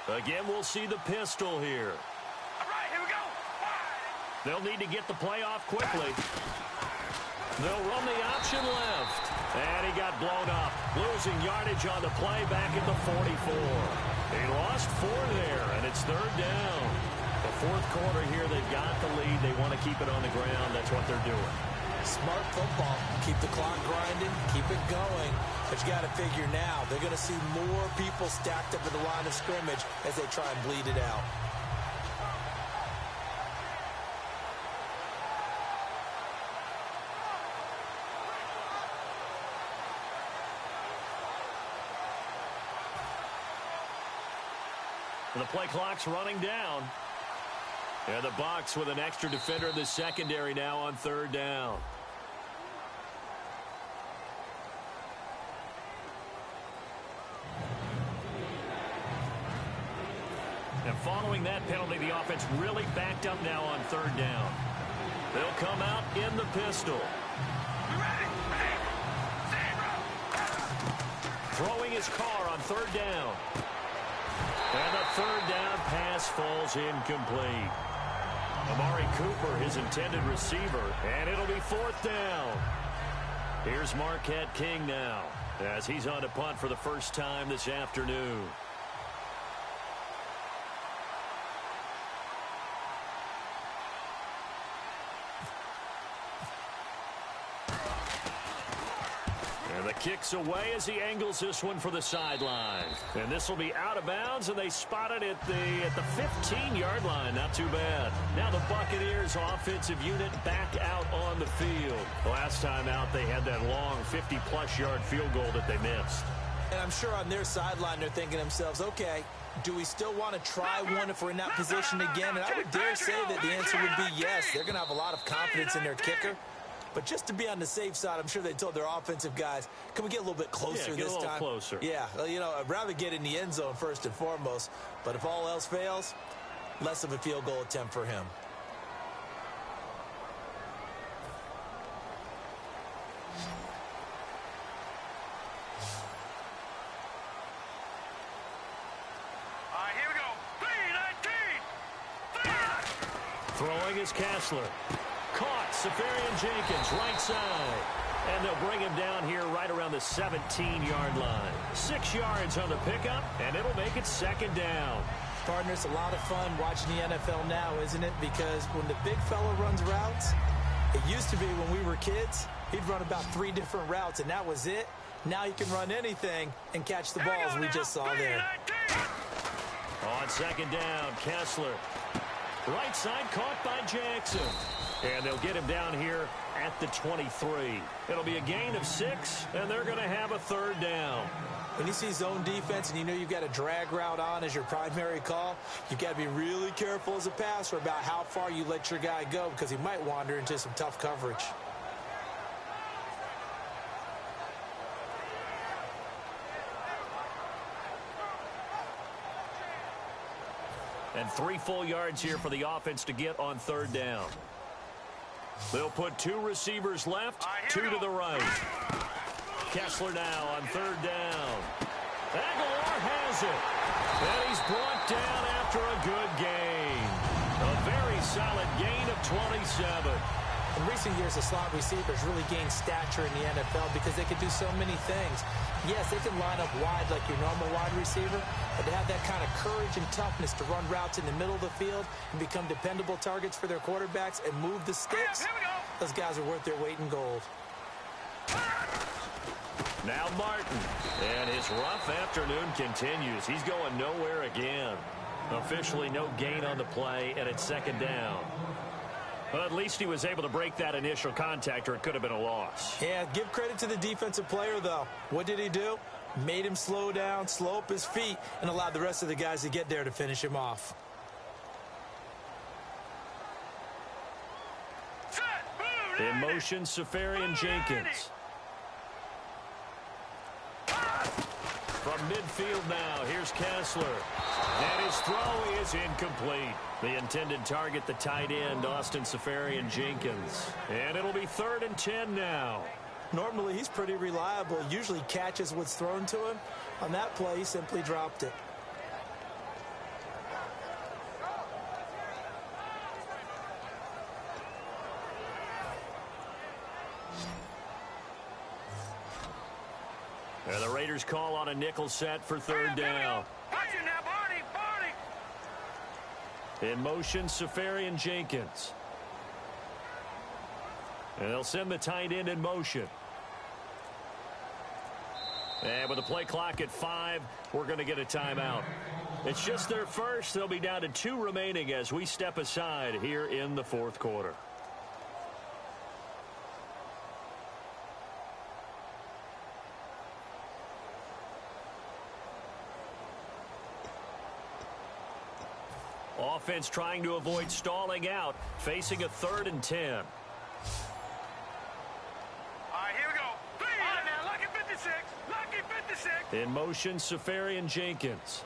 Again, we'll see the pistol here. All right, here we go. They'll need to get the play off quickly. They'll run the option left. And he got blown up. Losing yardage on the play back at the 44. He lost 4 there, and it's third down. The fourth quarter here, they've got the lead. They want to keep it on the ground. That's what they're doing. Smart football. Keep the clock grinding. Keep it going. But you got to figure now, they're going to see more people stacked up at the line of scrimmage as they try and bleed it out. The play clock's running down. And the Bucs with an extra defender in the secondary now on third down. And following that penalty, the offense really backed up now on third down. They'll come out in the pistol. Throwing his car on third down. And the third down pass falls incomplete. Amari Cooper, his intended receiver, and it'll be fourth down. Here's Marquette King now, as he's on to punt for the first time this afternoon. The kick's away as he angles this one for the sideline. And this will be out of bounds, and they spot it at the 15-yard line. Not too bad. Now the Buccaneers offensive unit back out on the field. Last time out, they had that long 50-plus yard field goal that they missed. And I'm sure on their sideline, they're thinking to themselves, okay, do we still want to try one if we're in that position again? And I would dare say that the answer would be yes. They're going to have a lot of confidence in their kicker. But just to be on the safe side, I'm sure they told their offensive guys, can we get a little bit closer this time? Closer. Yeah, well, you know, I'd rather get in the end zone first and foremost. But if all else fails, less of a field goal attempt for him. All right, here we go. 3-19. Throwing is Kessler. Caught, Safarian Jenkins, right side. And they'll bring him down here right around the 17-yard line. 6 yards on the pickup, and it'll make it second down. Partner, it's a lot of fun watching the NFL now, isn't it? Because when the big fella runs routes, it used to be when we were kids, he'd run about 3 different routes, and that was it. Now he can run anything and catch the balls we just saw there. On second down, Kessler. Right side caught by Jackson. And they'll get him down here at the 23. It'll be a gain of 6, and they're going to have a third down. When you see zone defense and you know you've got a drag route on as your primary call, you've got to be really careful as a passer about how far you let your guy go because he might wander into some tough coverage. And 3 full yards here for the offense to get on third down. They'll put 2 receivers left, 2 to the right. Kessler now on third down. Aguilar has it. And he's brought down after a good gain. A very solid gain of 27. In recent years, the slot receivers really gained stature in the NFL because they can do so many things. Yes, they can line up wide like your normal wide receiver, but to have that kind of courage and toughness to run routes in the middle of the field and become dependable targets for their quarterbacks and move the sticks, those guys are worth their weight in gold. Now Martin, and his rough afternoon continues. He's going nowhere again. Officially no gain on the play, and it's second down. Well, at least he was able to break that initial contact, or it could have been a loss. Yeah, give credit to the defensive player, though. What did he do? Made him slow down, slow up his feet, and allowed the rest of the guys to get there to finish him off. In motion, Safarian Jenkins. From midfield now, here's Kessler. And his throw is incomplete. The intended target, the tight end, Austin Safarian Jenkins. And it'll be 3rd and 10 now. Normally, he's pretty reliable. Usually catches what's thrown to him. On that play, he simply dropped it. And the Raiders call on a nickel set for third down. In motion, Safarian Jenkins. And they'll send the tight end in motion. And with the play clock at 5, we're going to get a timeout. It's just their first. They'll be down to 2 remaining as we step aside here in the fourth quarter. Offense trying to avoid stalling out, facing a 3rd and 10. All right, here we go. All right, now, lucky 56. Lucky 56. In motion, Safarian Jenkins.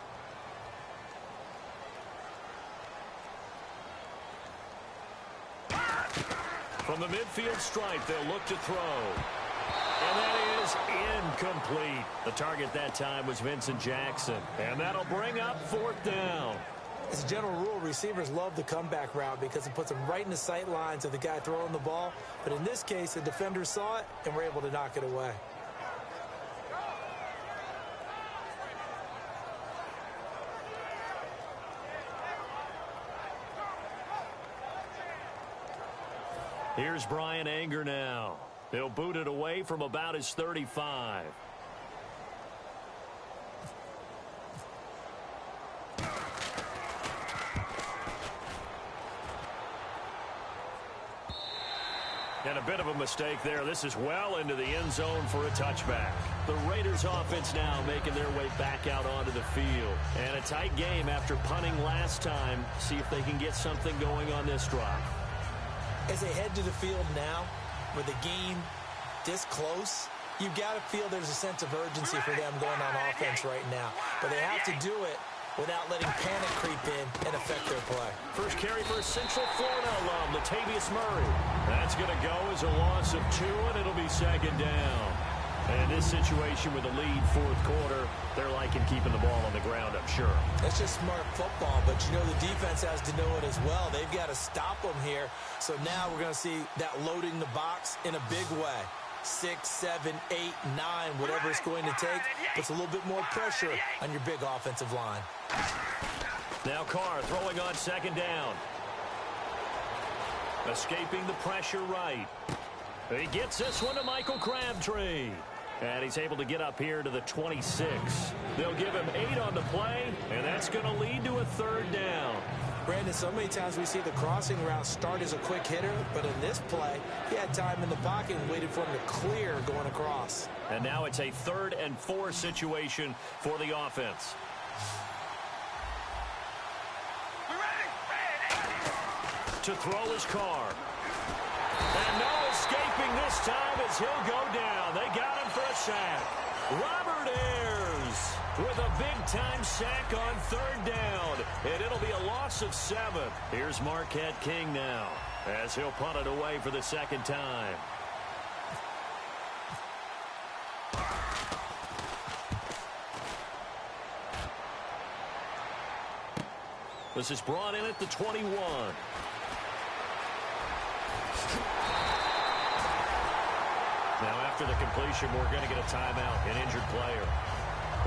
From the midfield stripe, they'll look to throw. And that is incomplete. The target that time was Vincent Jackson. And that'll bring up 4th down. As a general rule, receivers love the comeback route because it puts them right in the sight lines of the guy throwing the ball. But in this case, the defender saw it and were able to knock it away. Here's Brian Anger now. He'll boot it away from about his 35. And a bit of a mistake there. This is well into the end zone for a touchback. The Raiders offense now making their way back out onto the field. And a tight game after punting last time. See if they can get something going on this drive. As they head to the field now, with the game this close, you've got to feel there's a sense of urgency for them going on offense right now. But they have to do it without letting panic creep in and affect their play. First carry for Central Florida alum, Latavius Murray. That's going to go as a loss of 2, and it'll be 2nd down. And in this situation with a lead 4th quarter, they're liking keeping the ball on the ground, I'm sure. That's just smart football, but you know the defense has to know it as well. They've got to stop them here. So now we're going to see that loading the box in a big way. 6, 7, 8, 9, whatever it's going to take, puts a little bit more pressure on your big offensive line. Now Carr throwing on 2nd down. Escaping the pressure right. He gets this one to Michael Crabtree. And he's able to get up here to the 26. They'll give him 8 on the play, and that's going to lead to a 3rd down. Brandon, so many times we see the crossing route start as a quick hitter, but in this play, he had time in the pocket and waited for him to clear going across. And now it's a 3rd and 4 situation for the offense. To throw his Carr. And no escaping this time as he'll go down. They got him for a sack. Robert Ayers with a big-time sack on 3rd down. And it'll be a loss of 7. Here's Marquette King now as he'll punt it away for the 2nd time. This is brought in at the 21. Now, after the completion, we're going to get a timeout, an injured player.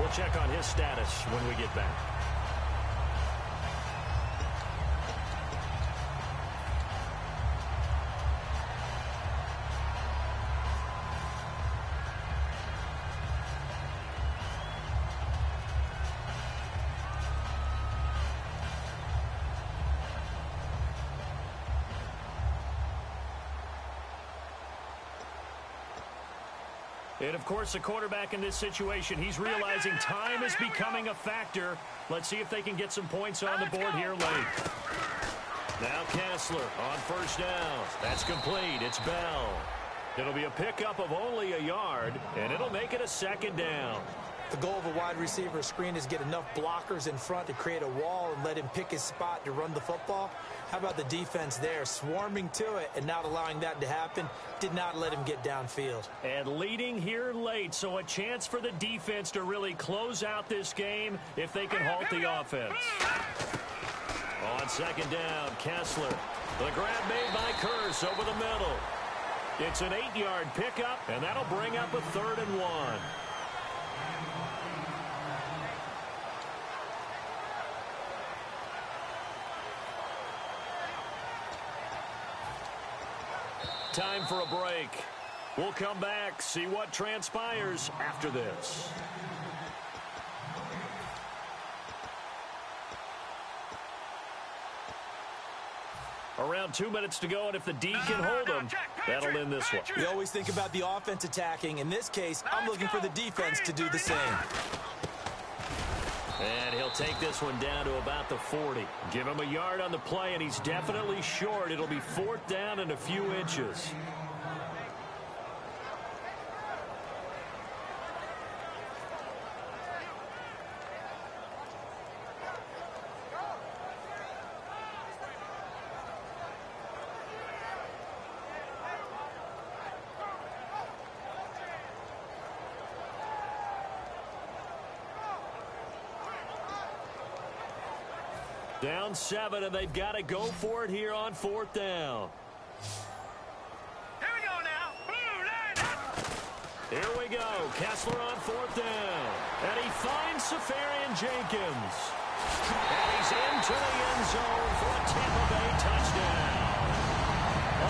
We'll check on his status when we get back. And, of course, the quarterback in this situation, he's realizing time is becoming a factor. Let's see if they can get some points on the board here late. Now Kessler on 1st down. That's complete. It's Bell. It'll be a pickup of only a yard, and it'll make it a 2nd down. The goal of a wide receiver screen is get enough blockers in front to create a wall and let him pick his spot to run the football. How about the defense there, swarming to it and not allowing that to happen? Did not let him get downfield. And leading here late, so a chance for the defense to really close out this game if they can halt the offense. On second down, Kessler. The grab made by Curse over the middle. It's an 8-yard pickup, and that'll bring up a 3rd and 1. Time for a break. We'll come back, see what transpires after this. Around 2 minutes to go, and if the D can hold them, that'll end this one. We always think about the offense attacking. In this case, I'm looking for the defense to do the same. And he'll take this one down to about the 40. Give him a yard on the play, and he's definitely short. It'll be 4th down and a few inches. Down 7, and they've got to go for it here on 4th down. Here we go now. Blue line up. Here we go. Kessler on 4th down. And he finds Safarian Jenkins. And he's into the end zone for a Tampa Bay touchdown.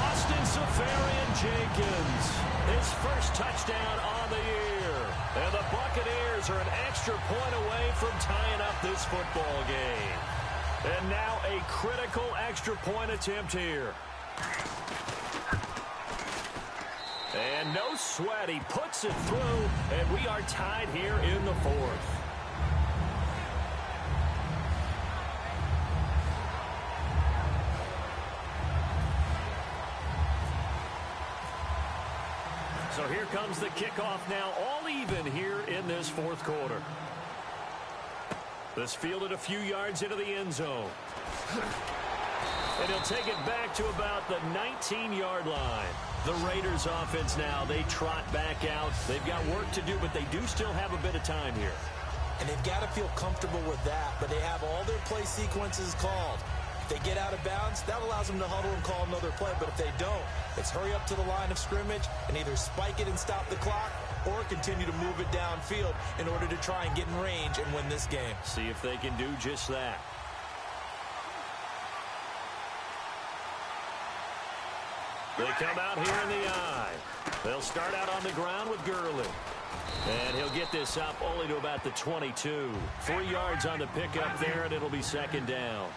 Austin Safarian Jenkins, his first touchdown on the year. And the Buccaneers are an extra point away from tying up this football game. And now a critical extra point attempt here. And no sweat, he puts it through, and we are tied here in the 4th. So here comes the kickoff now, all even here in this 4th quarter. This fielded a few yards into the end zone. And he'll take it back to about the 19-yard line. The Raiders offense now, they trot back out. They've got work to do, but they do still have a bit of time here. And they've got to feel comfortable with that, but they have all their play sequences called. If they get out of bounds, that allows them to huddle and call another play, but if they don't, it's hurry up to the line of scrimmage and either spike it and stop the clock or continue to move it downfield in order to try and get in range and win this game. See if they can do just that. They come out here in the eye. They'll start out on the ground with Gurley. And he'll get this up only to about the 22. 3 yards on the pickup there, and it'll be 2nd down.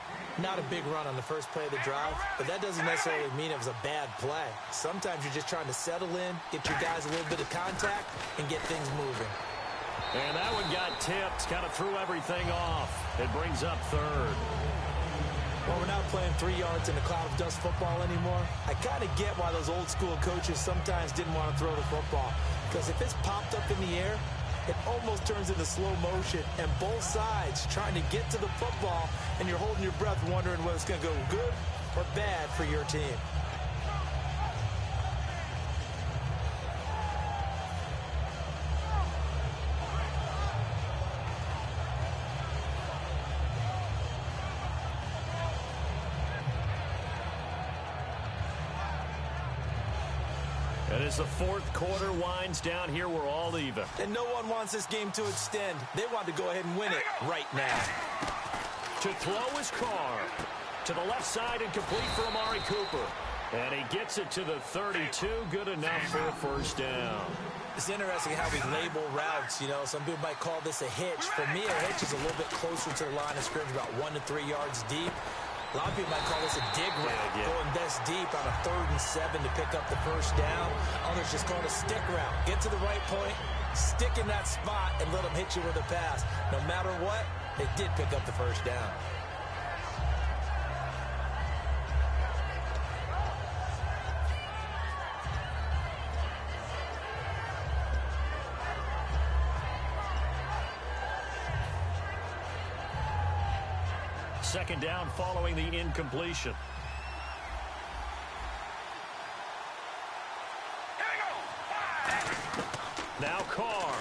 Not a big run on the first play of the drive, but that doesn't necessarily mean it was a bad play. Sometimes you're just trying to settle in, get your guys a little bit of contact, and get things moving. And that one got tipped, kind of threw everything off. It brings up 3rd. Well, we're not playing 3 yards in a cloud of dust football anymore. I kind of get why those old school coaches sometimes didn't want to throw the football. Because if it's popped up in the air, it almost turns into slow motion, and both sides trying to get to the football, and you're holding your breath wondering whether it's going to go good or bad for your team. And as the 4th quarter winds down here, we're all even. And no one wants this game to extend. They want to go ahead and win it right now. To throw his car to the left side and complete for Amari Cooper. And he gets it to the 32. Good enough for a 1st down. It's interesting how we label routes. You know, some people might call this a hitch. For me, a hitch is a little bit closer to the line of scrimmage, about 1 to 3 yards deep. A lot of people might call this a dig route, going this deep on a 3rd and 7 to pick up the 1st down. Others just call it a stick route. Get to the right point, stick in that spot, and let them hit you with a pass. No matter what, they did pick up the 1st down. Second down following the incompletion. Now Carr.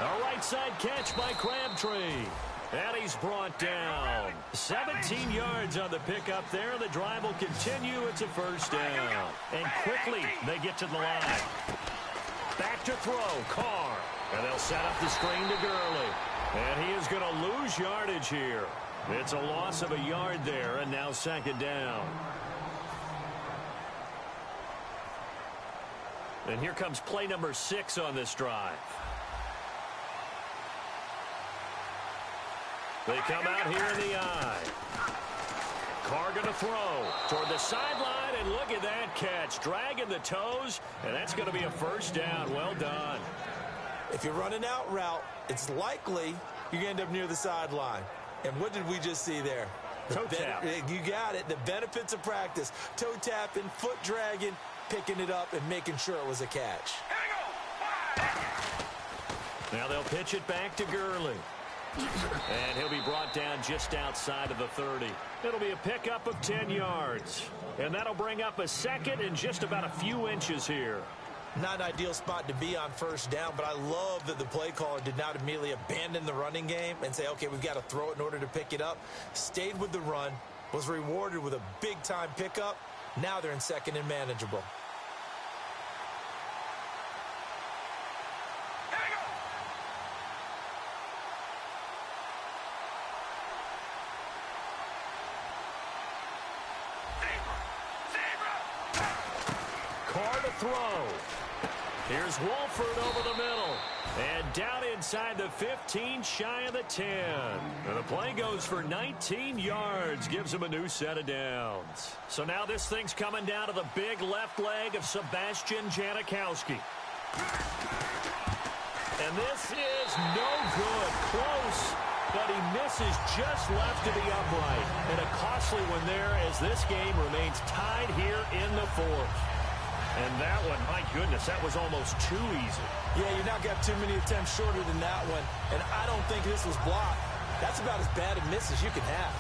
A right side catch by Crabtree. And he's brought down. 17 yards on the pickup there. The drive will continue. It's a first down. And quickly they get to the line. Back to throw. Carr. And they'll set up the screen to Gurley. And he is going to lose yardage here. It's a loss of a yard there. And now second down. And here comes play number 6 on this drive. They come out here in the eye. Carr going to throw toward the sideline, and look at that catch. Dragging the toes, and that's going to be a first down. Well done. If you're running out route, it's likely you're going to end up near the sideline. And what did we just see there? Toe tap. You got it. The benefits of practice. Toe tapping, foot dragging, picking it up, and making sure it was a catch. Now they'll pitch it back to Gurley. And he'll be brought down just outside of the 30. It'll be a pickup of 10 yards. And that'll bring up a second and just about a few inches here. Not an ideal spot to be on first down, but I love that the play caller did not immediately abandon the running game and say, okay, we've got to throw it in order to pick it up. Stayed with the run, was rewarded with a big-time pickup. Now they're in second and manageable. Throw. Here's Wolford over the middle. And down inside the 15, shy of the 10. And the play goes for 19 yards. Gives him a new set of downs. So now this thing's coming down to the big left leg of Sebastian Janikowski. And this is no good. Close. But he misses just left to the upright. And a costly one there as this game remains tied here in the 4th. And that one, my goodness, that was almost too easy. Yeah, you not got too many attempts shorter than that one. And I don't think this was blocked. That's about as bad a miss as you can have.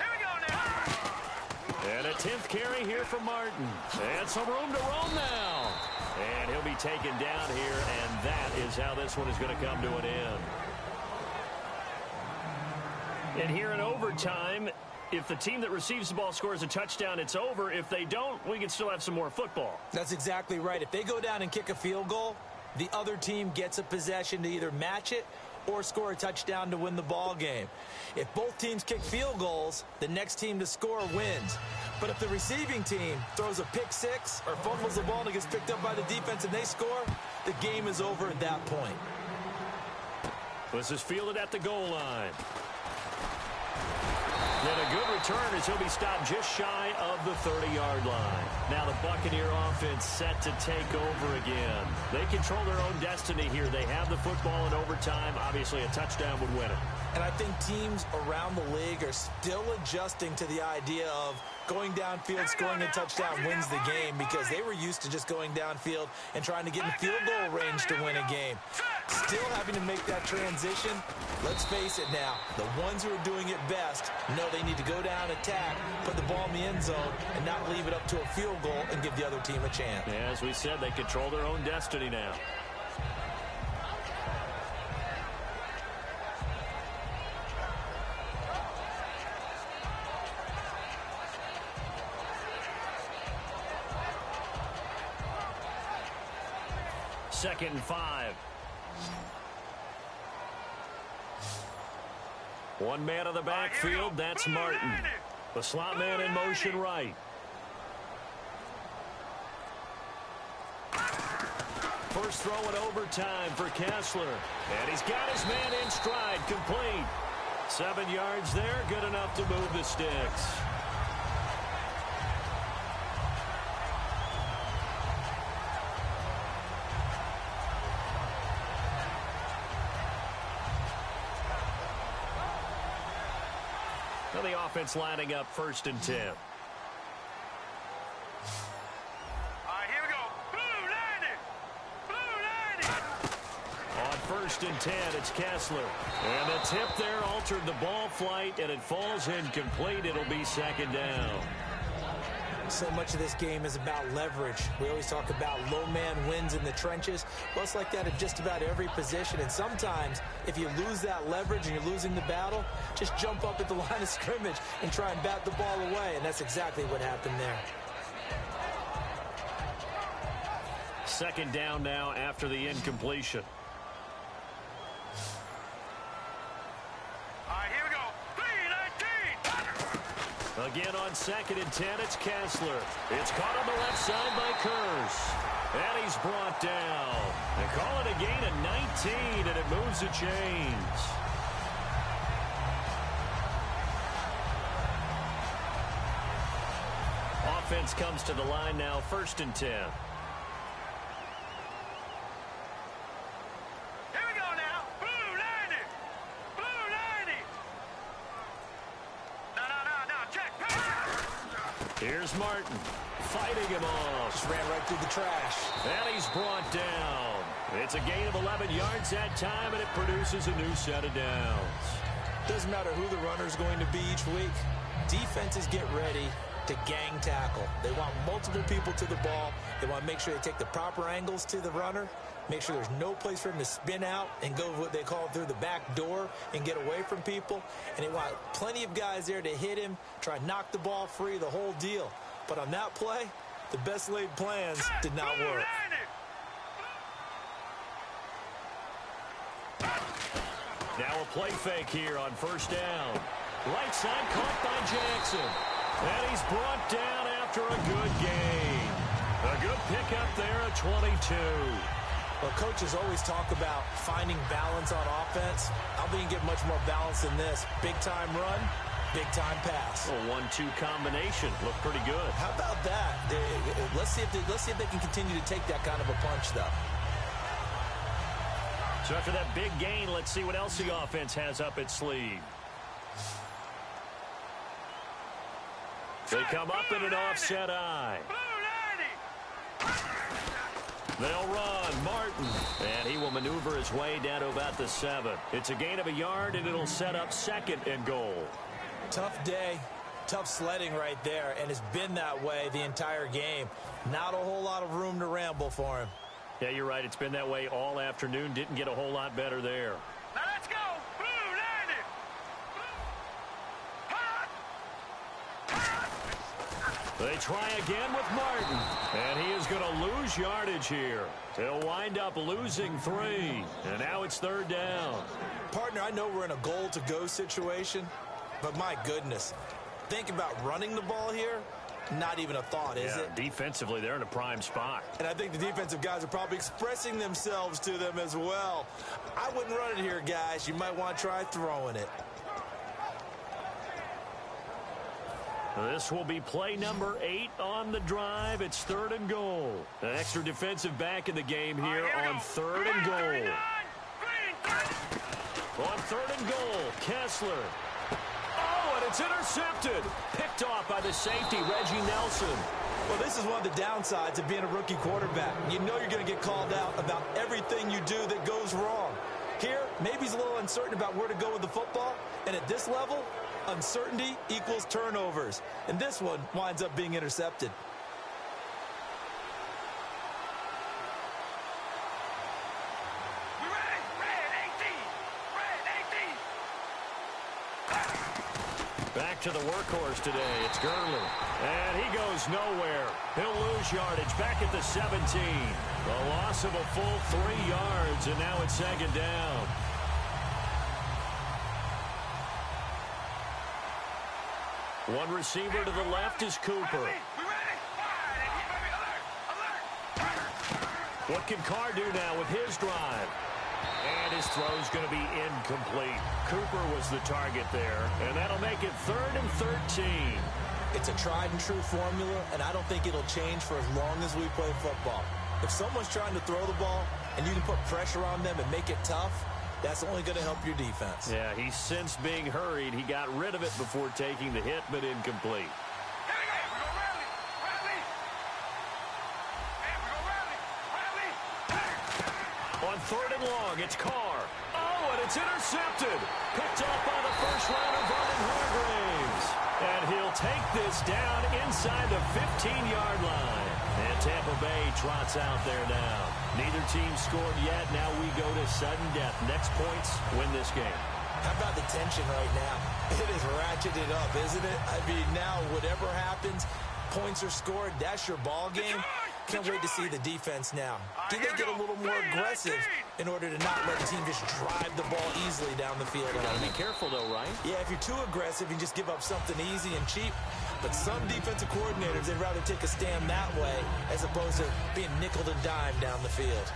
Here we go now. And a 10th carry here from Martin. And some room to roam now. And he'll be taken down here, and that is how this one is going to come to an end. And here in overtime, if the team that receives the ball scores a touchdown, it's over. If they don't, we can still have some more football. That's exactly right. If they go down and kick a field goal, the other team gets a possession to either match it or score a touchdown to win the ball game. If both teams kick field goals, the next team to score wins. But if the receiving team throws a pick six or fumbles the ball and it gets picked up by the defense and they score, the game is over at that point. This is fielded at the goal line. And a good return as he'll be stopped just shy of the 30-yard line. Now the Buccaneer offense set to take over again. They control their own destiny here. They have the football in overtime. Obviously, a touchdown would win it. And I think teams around the league are still adjusting to the idea of going downfield, scoring a touchdown wins the game, because they were used to just going downfield and trying to get in field goal range to win a game. Still having to make that transition. Let's face it now, the ones who are doing it best know they need to go down, attack, put the ball in the end zone, and not leave it up to a field goal and give the other team a chance. Yeah, as we said, they control their own destiny now. Second and 5. One man of the backfield, that's Martin. The slot man in motion right. First throw in overtime for Kessler. And he's got his man in stride, complete. 7 yards there, good enough to move the sticks. The offense lining up 1st and 10. first and 10. It's Kessler. And the tip there altered the ball flight, and it falls incomplete. It'll be second down. So much of this game is about leverage. We always talk about low man wins in the trenches. Well, it's like that in just about every position. And sometimes, if you lose that leverage and you're losing the battle, just jump up at the line of scrimmage and try and bat the ball away. And that's exactly what happened there. Second down now after the incompletion. All right, here we go. 3-19. Again on second and 10, it's Kessler. It's caught on the left side by Kearse. And he's brought down. They call it a gain of 19, and it moves the chains. Offense comes to the line now, first and 10. Here's Martin, fighting him off. Just ran right through the trash. And he's brought down. It's a gain of 11 yards that time, and it produces a new set of downs. Doesn't matter who the runner's going to be each week. Defenses get ready to gang tackle. They want multiple people to the ball. They want to make sure they take the proper angles to the runner, make sure there's no place for him to spin out and go what they call through the back door and get away from people. And they want plenty of guys there to hit him, try to knock the ball free, the whole deal. But on that play, the best laid plans did not work. Now a play fake here on first down. Right side caught by Jackson. And he's brought down after a good gain. A good pickup there at 22. Well, coaches always talk about finding balance on offense. I don't think you can get much more balance than this. Big-time run, big-time pass. A 1-2 combination. Looked pretty good. How about that? Let's see if they can continue to take that kind of a punch, though. So after that big gain, let's see what else the offense has up its sleeve. They come up in an offset eye. They'll run. Martin. And he will maneuver his way down to about the 7. It's a gain of a yard, and it'll set up second and goal. Tough day. Tough sledding right there, and it's been that way the entire game. Not a whole lot of room to ramble for him. Yeah, you're right. It's been that way all afternoon. Didn't get a whole lot better there. Now let's go. Blue 90. They try again with Martin. And he is going to lose yardage here. He'll wind up losing 3. And now it's third down. Partner, I know we're in a goal-to-go situation, but my goodness, think about running the ball here. Not even a thought, is it? Defensively, they're in a prime spot. And I think the defensive guys are probably expressing themselves to them as well. I wouldn't run it here, guys. You might want to try throwing it. This will be play number 8 on the drive. It's third and goal. An extra defensive back in the game here on third and goal. On third and goal, Kessler. Oh, and it's intercepted. Picked off by the safety, Reggie Nelson. Well, this is one of the downsides of being a rookie quarterback. You know you're going to get called out about everything you do that goes wrong. Here, maybe he's a little uncertain about where to go with the football. And at this level, uncertainty equals turnovers. And this one winds up being intercepted. Back to the workhorse today. It's Gurley. And he goes nowhere. He'll lose yardage back at the 17. The loss of a full 3 yards, and now it's second down. One receiver to the left is Cooper. What can Carr do now with his drive? And his throw's going to be incomplete. Cooper was the target there, and that'll make it third and 13. It's a tried-and-true formula, and I don't think it'll change for as long as we play football. If someone's trying to throw the ball and you can put pressure on them and make it tough, that's only going to help your defense. Yeah, he's since being hurried. He got rid of it before taking the hit, but incomplete. On third and long, it's Carr. It's intercepted. Picked off by the first rounder, Vernon Hargreaves. And he'll take this down inside the 15-yard line. And Tampa Bay trots out there now. Neither team scored yet. Now we go to sudden death. Next points win this game. How about the tension right now? It is ratcheted up, isn't it? I mean, now whatever happens, points are scored. That's your ball game. Can't wait to see the defense now. Do they get a little more aggressive in order to not let the team just drive the ball easily down the field? Gotta be careful, though, right? Yeah, if you're too aggressive, you just give up something easy and cheap. But some defensive coordinators, they'd rather take a stand that way as opposed to being nickel and dime down the field.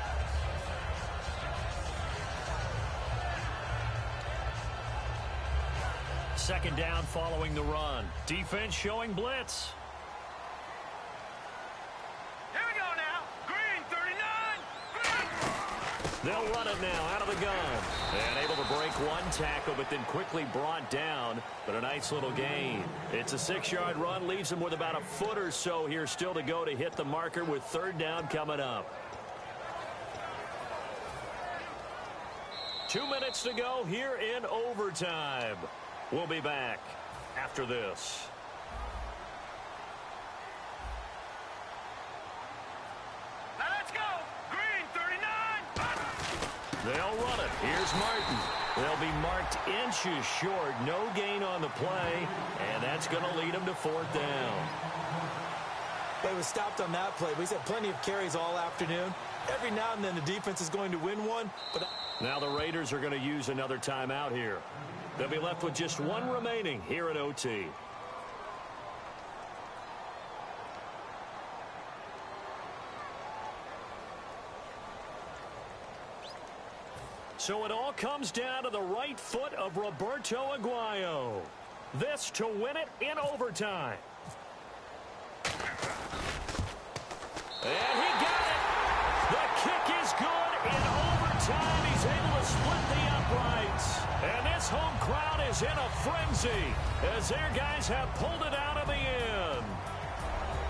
Second down following the run. Defense showing blitz. Here we go now. Green, 39. Green. They'll run it now out of the gun. And able to break one tackle, but then quickly brought down. But a nice little gain. It's a 6-yard run. Leaves them with about a foot or so here still to go to hit the marker with third down coming up. 2 minutes to go here in overtime. We'll be back after this. Now let's go. Green, 39. They'll run it. Here's Martin. They'll be marked inches short. No gain on the play, and that's going to lead them to fourth down. They were stopped on that play. We've had plenty of carries all afternoon. Every now and then the defense is going to win one. But now the Raiders are going to use another timeout here. They'll be left with just one remaining here at OT. So it all comes down to the right foot of Roberto Aguayo. This to win it in overtime. And he got it. The kick is good in overtime. He's able to split the uprights. And this home crowd is in a frenzy as their guys have pulled it out of the end.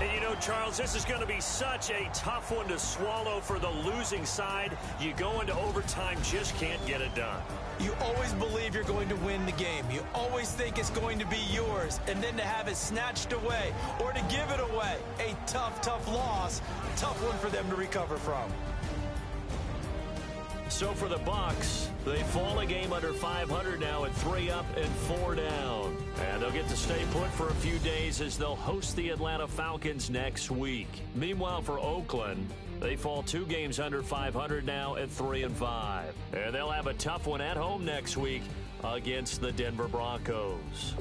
And you know, Charles, this is going to be such a tough one to swallow for the losing side. You go into overtime, just can't get it done. you always believe you're going to win the game. You always think it's going to be yours. And then to have it snatched away or to give it away, a tough, tough loss. Tough one for them to recover from. So for the Bucs, they fall a game under 500 now at 3 up and 4 down. And they'll get to stay put for a few days as they'll host the Atlanta Falcons next week. Meanwhile, for Oakland, they fall 2 games under 500 now at 3 and 5. And they'll have a tough one at home next week against the Denver Broncos.